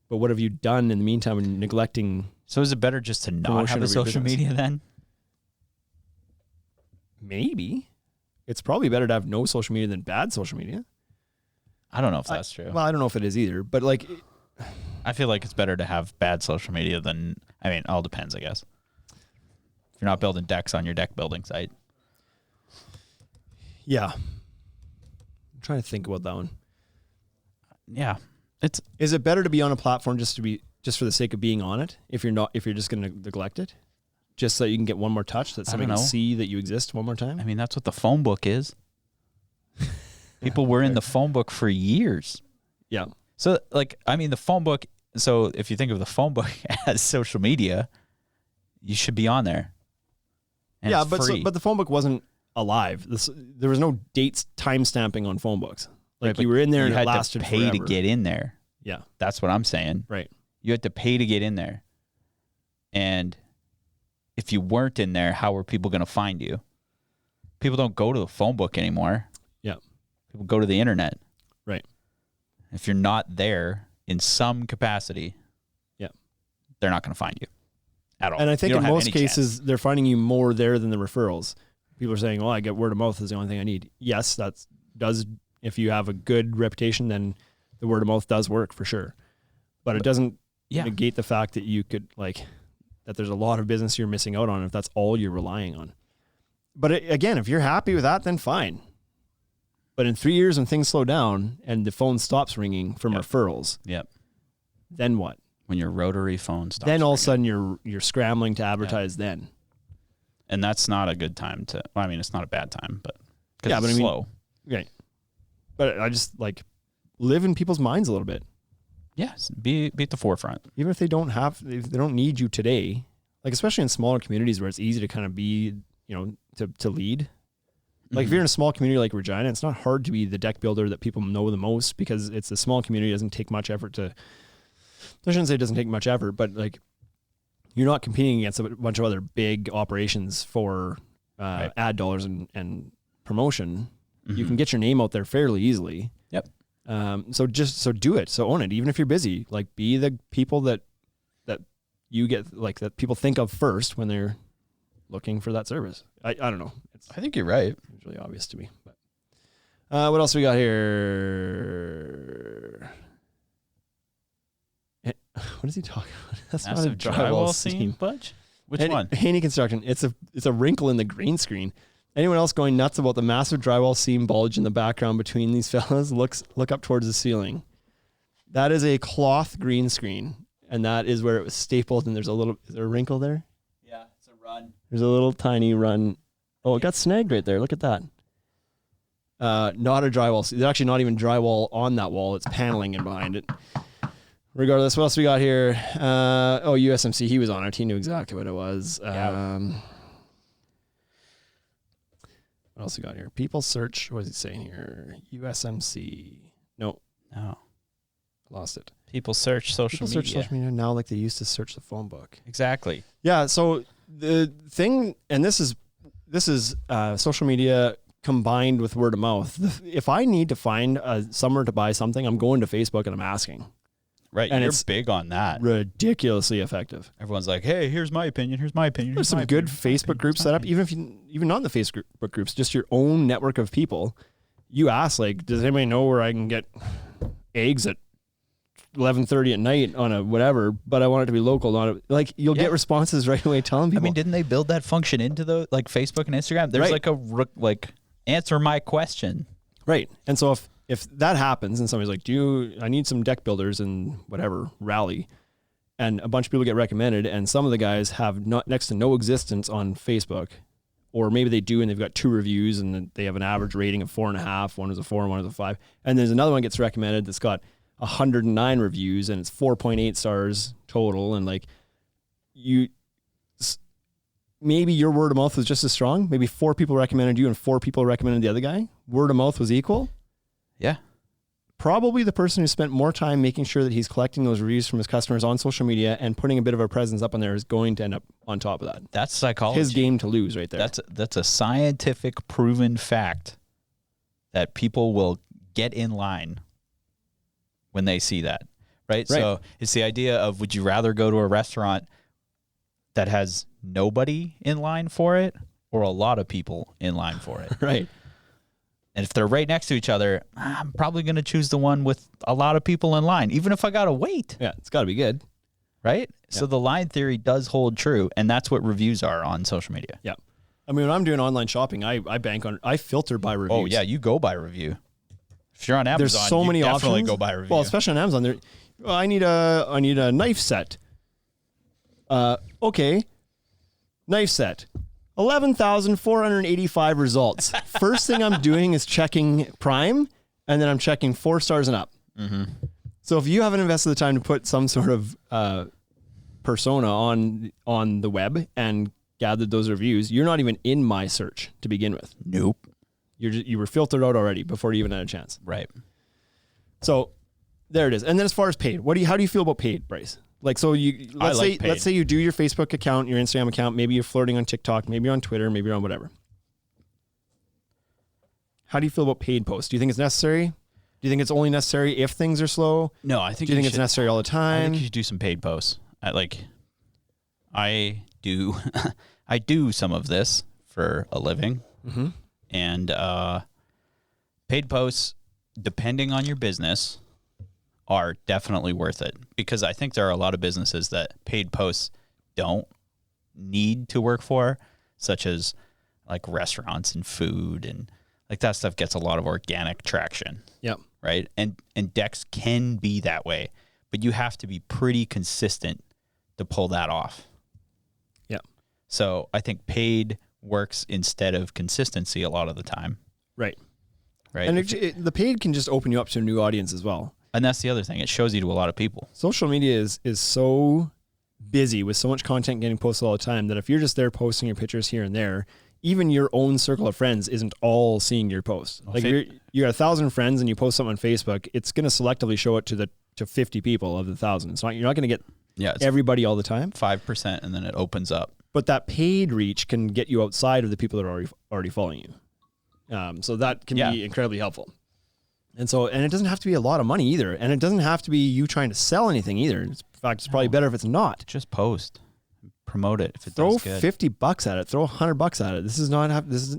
But what have you done in the meantime in neglecting? So is it better just to not have a social media then? Maybe. It's probably better to have no social media than bad social media. I don't know if that's true. Well, I don't know if it is either, but like, I feel like it's better to have bad social media than, I mean, it all depends, I guess. If you're not building decks on your deck building site. Yeah. I'm trying to think about that one. Yeah. Is it better to be on a platform just for the sake of being on it? If you're just going to neglect it, just so you can get one more touch, that somebody can see that you exist one more time. I mean, that's what the phone book is. People were in the phone book for years. Yeah. So, the phone book. So, if you think of the phone book as social media, you should be on there. And yeah, it's but free. but the phone book wasn't alive. There was no dates time stamping on phone books. Like Right, you were in there and you it had lasted to pay forever. to get in there. Yeah. That's what I'm saying. Right. You had to pay to get in there. And if you weren't in there, how were people going to find you? People don't go to the phone book anymore. Yeah. People go to the internet. Right. If you're not there in some capacity, they're not going to find you at all. And I think in most cases, chance. they're finding you more there than the referrals. People are saying, "Oh, I get word of mouth is the only thing I need." Yes, that does. If you have a good reputation, then the word of mouth does work for sure. But it doesn't negate the fact that you could that there's a lot of business you're missing out on if that's all you're relying on. But again, if you're happy with that, then fine. But in 3 years, when things slow down and the phone stops ringing from referrals, then what? When your rotary phone stops Then all of a ringing. sudden you're scrambling to advertise then. And that's not a good time to. Well, I mean, it's not a bad time, but Yeah, it's slow. Right. But I just live in people's minds a little bit. Yes, be at the forefront. Even if they don't need you today, especially in smaller communities where it's easy to kind of be, to lead. Like if you're in a small community like Regina, it's not hard to be the deck builder that people know the most because it's a small community. It doesn't take much effort to. I shouldn't say it doesn't take much effort, but you're not competing against a bunch of other big operations for ad dollars and promotion. Mm-hmm. You can get your name out there fairly easily. Yep. So do it. So own it. Even if you're busy, be the people that you get, that people think of first when they're looking for that service. I don't know. I think you're right. It's really obvious to me. But what else we got here? What is he talking about? That's Massive not a drywall seam, Budge? Which one? Haney Construction. It's a wrinkle in the green screen. Anyone else going nuts about the massive drywall seam bulge in the background between these fellas? Look up towards the ceiling. That is a cloth green screen, and that is where it was stapled. And is there a wrinkle there? Yeah, it's a run. There's a little tiny run. Oh, it got snagged right there. Look at that. Not a drywall. There's actually not even drywall on that wall. It's paneling in behind it. Regardless, what else we got here? USMC. He was on it. He knew exactly what it was. What else we got here? People search. What is he saying here? USMC. No. Lost it. People search social media. Search social media now like they used to search the phone book. Exactly. Yeah. So the thing, and this is social media combined with word of mouth. If I need to find somewhere to buy something, I'm going to Facebook and I'm asking. Right, and you're it's big on that. Ridiculously effective. Everyone's like, "Hey, here's my opinion. Here's my opinion." There's some good Facebook groups set up, even not in the Facebook groups, just your own network of people. You ask, does anybody know where I can get eggs at 11:30 at night on a whatever? But I want it to be local. You'll get responses right away telling people. I mean, didn't they build that function into the Facebook and Instagram? There's answer my question. Right, and so if that happens and somebody's like, I need some deck builders in whatever rally, and a bunch of people get recommended, and some of the guys have next to no existence on Facebook, or maybe they do and they've got 2 reviews and they have an average rating of 4.5, one is a 4 and one is a 5, and there's another one gets recommended that's got 109 reviews and it's 4.8 stars total, and maybe your word of mouth was just as strong. Maybe 4 people recommended you and 4 people recommended the other guy. Word of mouth was equal. Yeah. Probably the person who spent more time making sure that he's collecting those reviews from his customers on social media and putting a bit of a presence up on there is going to end up on top of that. That's psychology. His game to lose right there. That's a scientific proven fact that people will get in line when they see that. Right? So it's the idea of, would you rather go to a restaurant that has nobody in line for it or a lot of people in line for it? Right. And if they're right next to each other, I'm probably going to choose the one with a lot of people in line, even if I got to wait. Yeah, it's got to be good. Right? Yeah. So the line theory does hold true, and that's what reviews are on social media. Yeah. I mean, when I'm doing online shopping, I filter by reviews. Oh, yeah, you go by review. If you're on Amazon, there's so many definitely options. go buy a review. Well, especially on Amazon, I need a knife set. Okay, knife set. 11,485 results. First thing I'm doing is checking Prime, and then I'm checking 4 stars and up. Mm-hmm. So if you haven't invested the time to put some sort of persona on the web and gathered those reviews, you're not even in my search to begin with. Nope. You were filtered out already before you even had a chance. Right. So there it is. And then as far as paid, how do you feel about paid, Bryce? Like, so let's say you do your Facebook account, your Instagram account, maybe you're flirting on TikTok, maybe you're on Twitter, maybe you're on whatever. How do you feel about paid posts? Do you think it's necessary? Do you think it's only necessary if things are slow? No, I think. Do you think it's necessary all the time? I think you should do some paid posts. I do. I do some of this for a living, and paid posts, depending on your business, are definitely worth it, because I think there are a lot of businesses that paid posts don't need to work for, such as like restaurants and food, and like that stuff gets a lot of organic traction. Yep. Right. And decks can be that way, but you have to be pretty consistent to pull that off. Yep. So I think paid works instead of consistency a lot of the time. Right. Right. And the paid can just open you up to a new audience as well. And that's the other thing. It shows you to a lot of people. Social media is so busy with so much content getting posted all the time that if you're just there posting your pictures here and there, even your own circle of friends isn't all seeing your posts. Like you got 1,000 friends and you post something on Facebook, it's going to selectively show it to 50 people of the 1,000. So you're not going to get everybody all the time. 5%, and then it opens up. But that paid reach can get you outside of the people that are already following you. So that can be incredibly helpful. And it doesn't have to be a lot of money either. And it doesn't have to be you trying to sell anything either. In fact, it's probably better if it's not. Just post. Promote it if it throw does good. $50 at it. Throw $100 at it.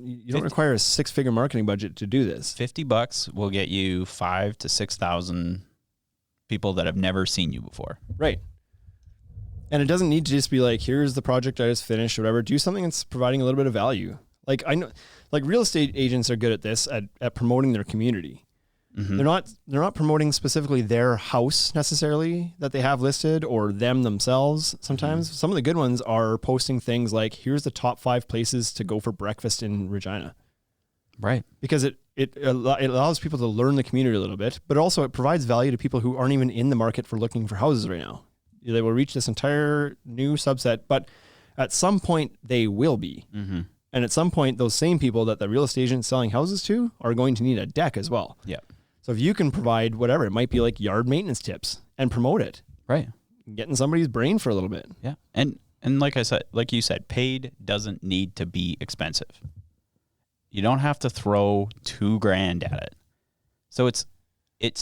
You don't require a 6-figure marketing budget to do this. $50 will get you 5,000 to 6,000 people that have never seen you before. Right. And it doesn't need to just be like, here's the project I just finished or whatever. Do something that's providing a little bit of value. Like I know, like real estate agents are good at this, at promoting their community. Mm-hmm. They're not promoting specifically their house necessarily that they have listed or them themselves. Sometimes some of the good ones are posting things like, here's the top 5 places to go for breakfast in Regina. Right. Because it allows people to learn the community a little bit, but also it provides value to people who aren't even in the market for looking for houses right now. They will reach this entire new subset, but at some point they will be. Mm-hmm. And at some point, those same people that the real estate agent is selling houses to are going to need a deck as well. Yeah. So if you can provide whatever, it might be like yard maintenance tips and promote it. Right. Get in somebody's brain for a little bit. Yeah. And like you said, paid doesn't need to be expensive. You don't have to throw $2,000 at it. So it's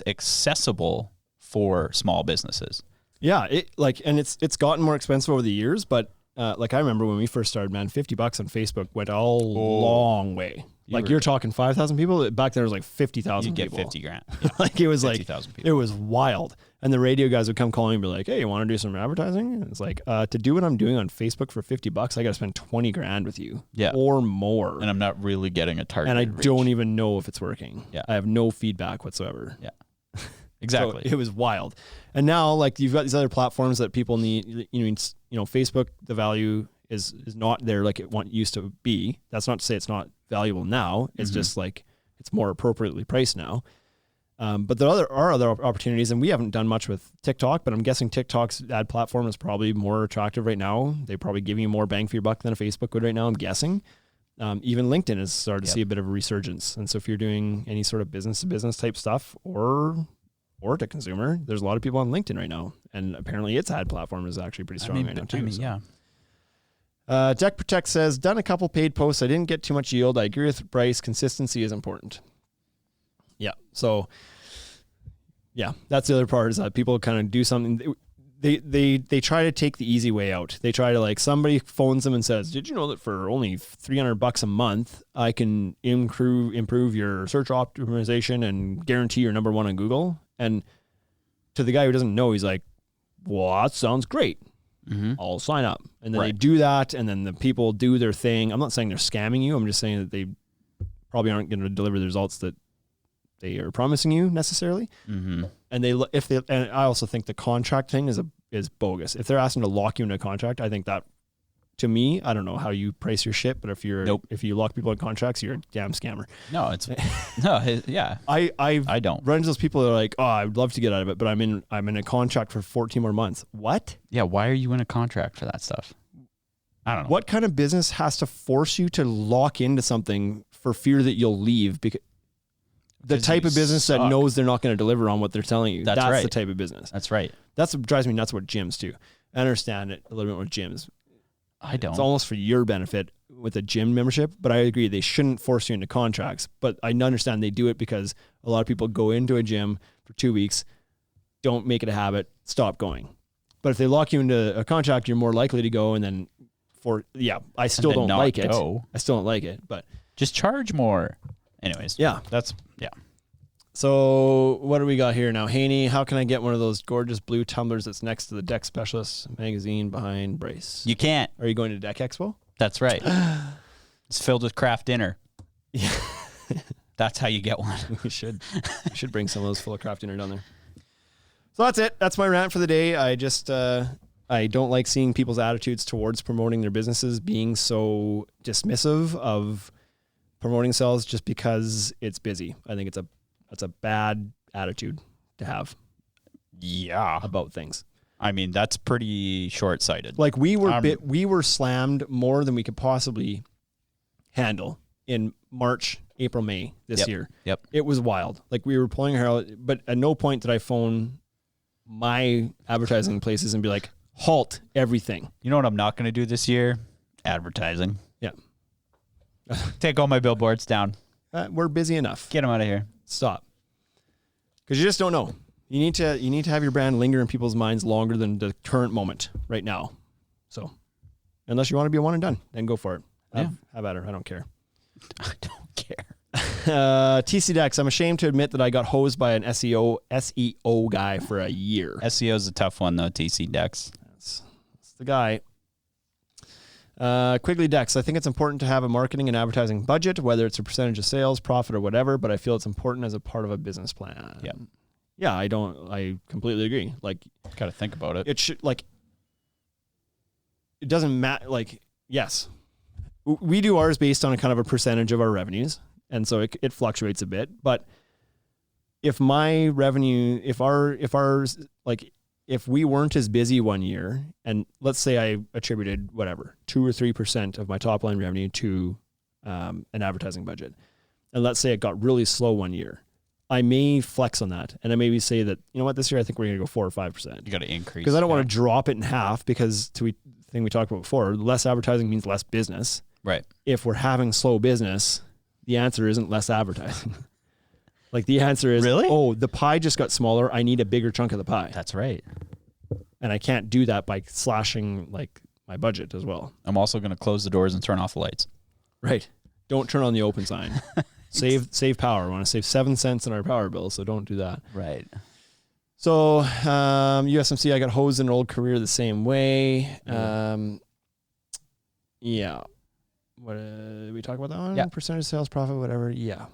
accessible for small businesses. Yeah. It's gotten more expensive over the years, but like I remember when we first started, man, $50 on Facebook went a long way. You're talking 5,000 people. Back then it was like 50,000 people. You get $50,000. Yeah. Like it was 50,000 people. It was wild. And the radio guys would come calling and be like, "Hey, you want to do some advertising?" And it's like, to do what I'm doing on Facebook for $50, I got to spend $20,000 with you, or more. And I'm not really getting a target. And I don't even know if it's working. Yeah, I have no feedback whatsoever. Yeah, exactly. So it was wild. And now, like, you've got these other platforms that people need. Facebook, the value is not there like it used to be. That's not to say it's not valuable now. It's just like it's more appropriately priced now. But there are other opportunities, and we haven't done much with TikTok, but I'm guessing TikTok's ad platform is probably more attractive right now. They're probably giving you more bang for your buck than a Facebook would right now, I'm guessing. Even LinkedIn has started to see a bit of a resurgence. And so if you're doing any sort of business-to-business type stuff or to consumer, there's a lot of people on LinkedIn right now. And apparently its ad platform is actually pretty strong right now too. Yeah. Deck Protect says, done a couple paid posts. I didn't get too much yield. I agree with Bryce. Consistency is important. Yeah. So, yeah, that's the other part, is that people kind of do something. They try to take the easy way out. They try to, like, somebody phones them and says, "Did you know that for only $300 a month, I can improve your search optimization and guarantee you're number 1 on Google?" And to the guy who doesn't know, he's like, "Well, that sounds great. I'll sign up." And then they do that, and then the people do their thing. I'm not saying they're scamming you. I'm just saying that they probably aren't going to deliver the results that they are promising you necessarily. Mm-hmm. And and I also think the contract thing is bogus. If they're asking to lock you into a contract, I think that, to me, I don't know how you price your shit, but if you lock people in contracts, you're a damn scammer. No, yeah. I don't run into those people that are like, oh, I'd love to get out of it, but I'm in a contract for 14 more months. What? Yeah. Why are you in a contract for that stuff? I don't know. What kind of business has to force you to lock into something for fear that you'll leave? Because the type of business that knows they're not going to deliver on what they're telling you. That's right. The type of business. That's right. That's what drives me nuts with gyms too. I understand it a little bit with gyms. I don't. It's almost for your benefit with a gym membership, but I agree they shouldn't force you into contracts. But I understand they do it because a lot of people go into a gym for 2 weeks, don't make it a habit, stop going. But if they lock you into a contract, you're more likely to go. And then I still don't like it. I still don't like it, but just charge more. Anyways, yeah. That's. So what do we got here now? Haney, how can I get one of those gorgeous blue tumblers that's next to the Deck Specialist magazine behind Bryce? You can't. Are you going to Deck Expo? That's right. It's filled with craft dinner. Yeah. That's how you get one. We should bring some of those full of craft dinner down there. So that's it. That's my rant for the day. I just I don't like seeing people's attitudes towards promoting their businesses being so dismissive of promoting themselves just because it's busy. I think that's a bad attitude to have. Yeah. About things. I mean, that's pretty short-sighted. Like we were slammed more than we could possibly handle in March, April, May this year. Yep. It was wild. Like we were pulling our hair out, but at no point did I phone my advertising places and be like, halt everything. You know what I'm not going to do this year? Advertising. Yeah. Take all my billboards down. We're busy enough. Get them out of here. Stop. Because you just don't know. You need to have your brand linger in people's minds longer than the current moment right now. So unless you want to be a one and done, then go for it. Have at her. I don't care. I don't care. TC Decks. I'm ashamed to admit that I got hosed by an SEO guy for a year. SEO is a tough one though. TC Decks. That's the guy. Quigley Decks. I think it's important to have a marketing and advertising budget, whether it's a percentage of sales, profit, or whatever, but I feel it's important as a part of a business plan. Yeah. Yeah, I completely agree. Like, got to think about it. It should, like, it doesn't matter. Like, yes, we do ours based on a kind of a percentage of our revenues. And so it fluctuates a bit, but if my revenue, if we weren't as busy one year, and let's say I attributed 2 or 3% of my top line revenue to an advertising budget, and let's say it got really slow one year, I may flex on that, and I maybe say that, you know what, this year I think we're going to go 4 or 5%. You got to increase because I don't want to drop it in half. Because the thing we talked about before, less advertising means less business. Right. If we're having slow business, the answer isn't less advertising. Like the answer is, really? Oh, the pie just got smaller. I need a bigger chunk of the pie. That's right. And I can't do that by slashing like my budget as well. I'm also going to close the doors and turn off the lights. Right. Don't turn on the open sign. Save power. We want to save 7 cents in our power bill, so don't do that. Right. So USMC, I got hosed in an old career the same way. Yeah. What did we talk about that one? Yeah. Percentage sales profit, whatever. Yeah.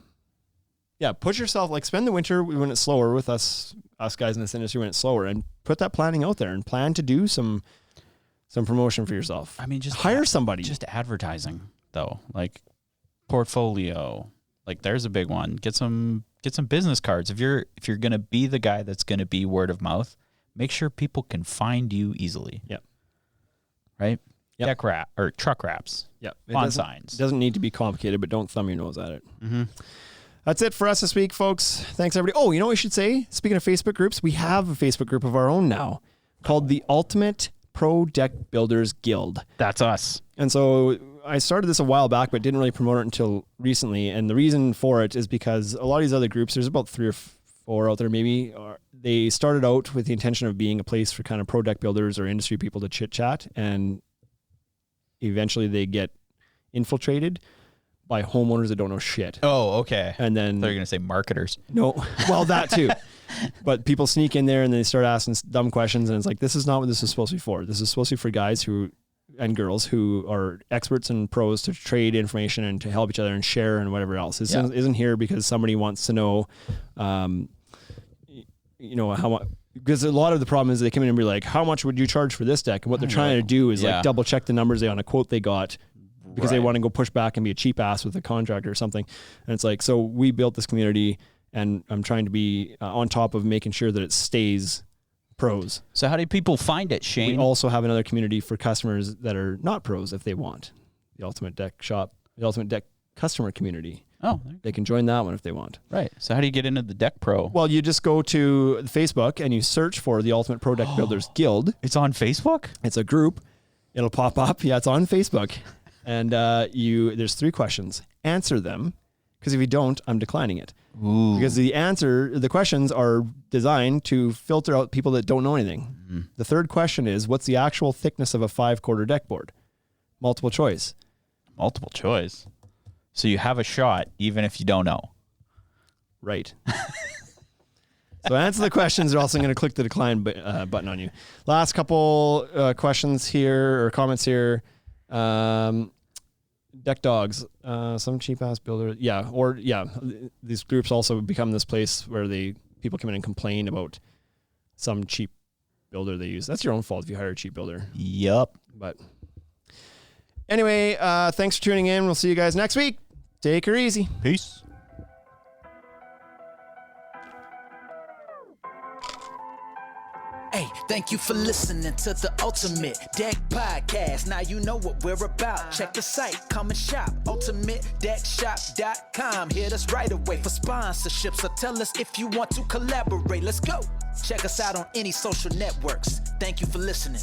Yeah. Push yourself, like spend the winter when it's slower with us guys in this industry when it's slower, and put that planning out there and plan to do some promotion for yourself. I mean, just hire somebody. Just advertising though, like portfolio. Like there's a big one. Get some business cards. If you're going to be the guy that's going to be word of mouth, make sure people can find you easily. Yep. Right? Yep. Deck wrap or truck wraps. Yep. On signs. It doesn't need to be complicated, but don't thumb your nose at it. Mm-hmm. That's it for us this week, folks. Thanks, everybody. Oh, you know what we should say? Speaking of Facebook groups, we have a Facebook group of our own now called the Ultimate Pro Deck Builders Guild. That's us. And so I started this a while back, but didn't really promote it until recently. And the reason for it is because a lot of these other groups, there's about 3 or 4 out there maybe, they started out with the intention of being a place for kind of pro deck builders or industry people to chit chat. And eventually they get infiltrated by homeowners that don't know shit. Oh, okay. And then they're going to say marketers. No, well, that too. But people sneak in there and they start asking dumb questions, and it's like, this is not what this is supposed to be for. This is supposed to be for guys who and girls who are experts and pros to trade information and to help each other and share and whatever else. This isn't here because somebody wants to know, how much. Because a lot of the problem is they come in and be like, how much would you charge for this deck? And what they're trying to do is like double check the numbers on a quote they got because they want to go push back and be a cheap ass with a contractor or something. And it's like, so we built this community and I'm trying to be on top of making sure that it stays pros. So how do people find it, Shane? We also have another community for customers that are not pros if they want. The Ultimate Deck Shop, the Ultimate Deck Customer Community. Oh, they can join that one if they want. Right. So how do you get into the Deck Pro? Well, you just go to Facebook and you search for the Ultimate Pro Deck Builders Guild. It's on Facebook? It's a group. It'll pop up. Yeah, it's on Facebook. And there's 3 questions. Answer them, because if you don't, I'm declining it. Ooh. Because the questions are designed to filter out people that don't know anything. Mm-hmm. The 3rd question is, what's the actual thickness of a 5-quarter deck board? Multiple choice. Multiple choice. So you have a shot, even if you don't know. Right. So answer the questions. They're also going to click the decline button on you. Last couple questions here or comments here. Deck dogs. Some cheap ass builder. These groups also become this place where people come in and complain about some cheap builder they use. That's your own fault if you hire a cheap builder. Yup. But anyway, thanks for tuning in. We'll see you guys next week. Take her easy. Peace. Hey, thank you for listening to the Ultimate Deck Podcast. Now you know what we're about. Check the site, come and shop. UltimateDeckShop.com. Hit us right away for sponsorships or tell us if you want to collaborate. Let's go. Check us out on any social networks. Thank you for listening.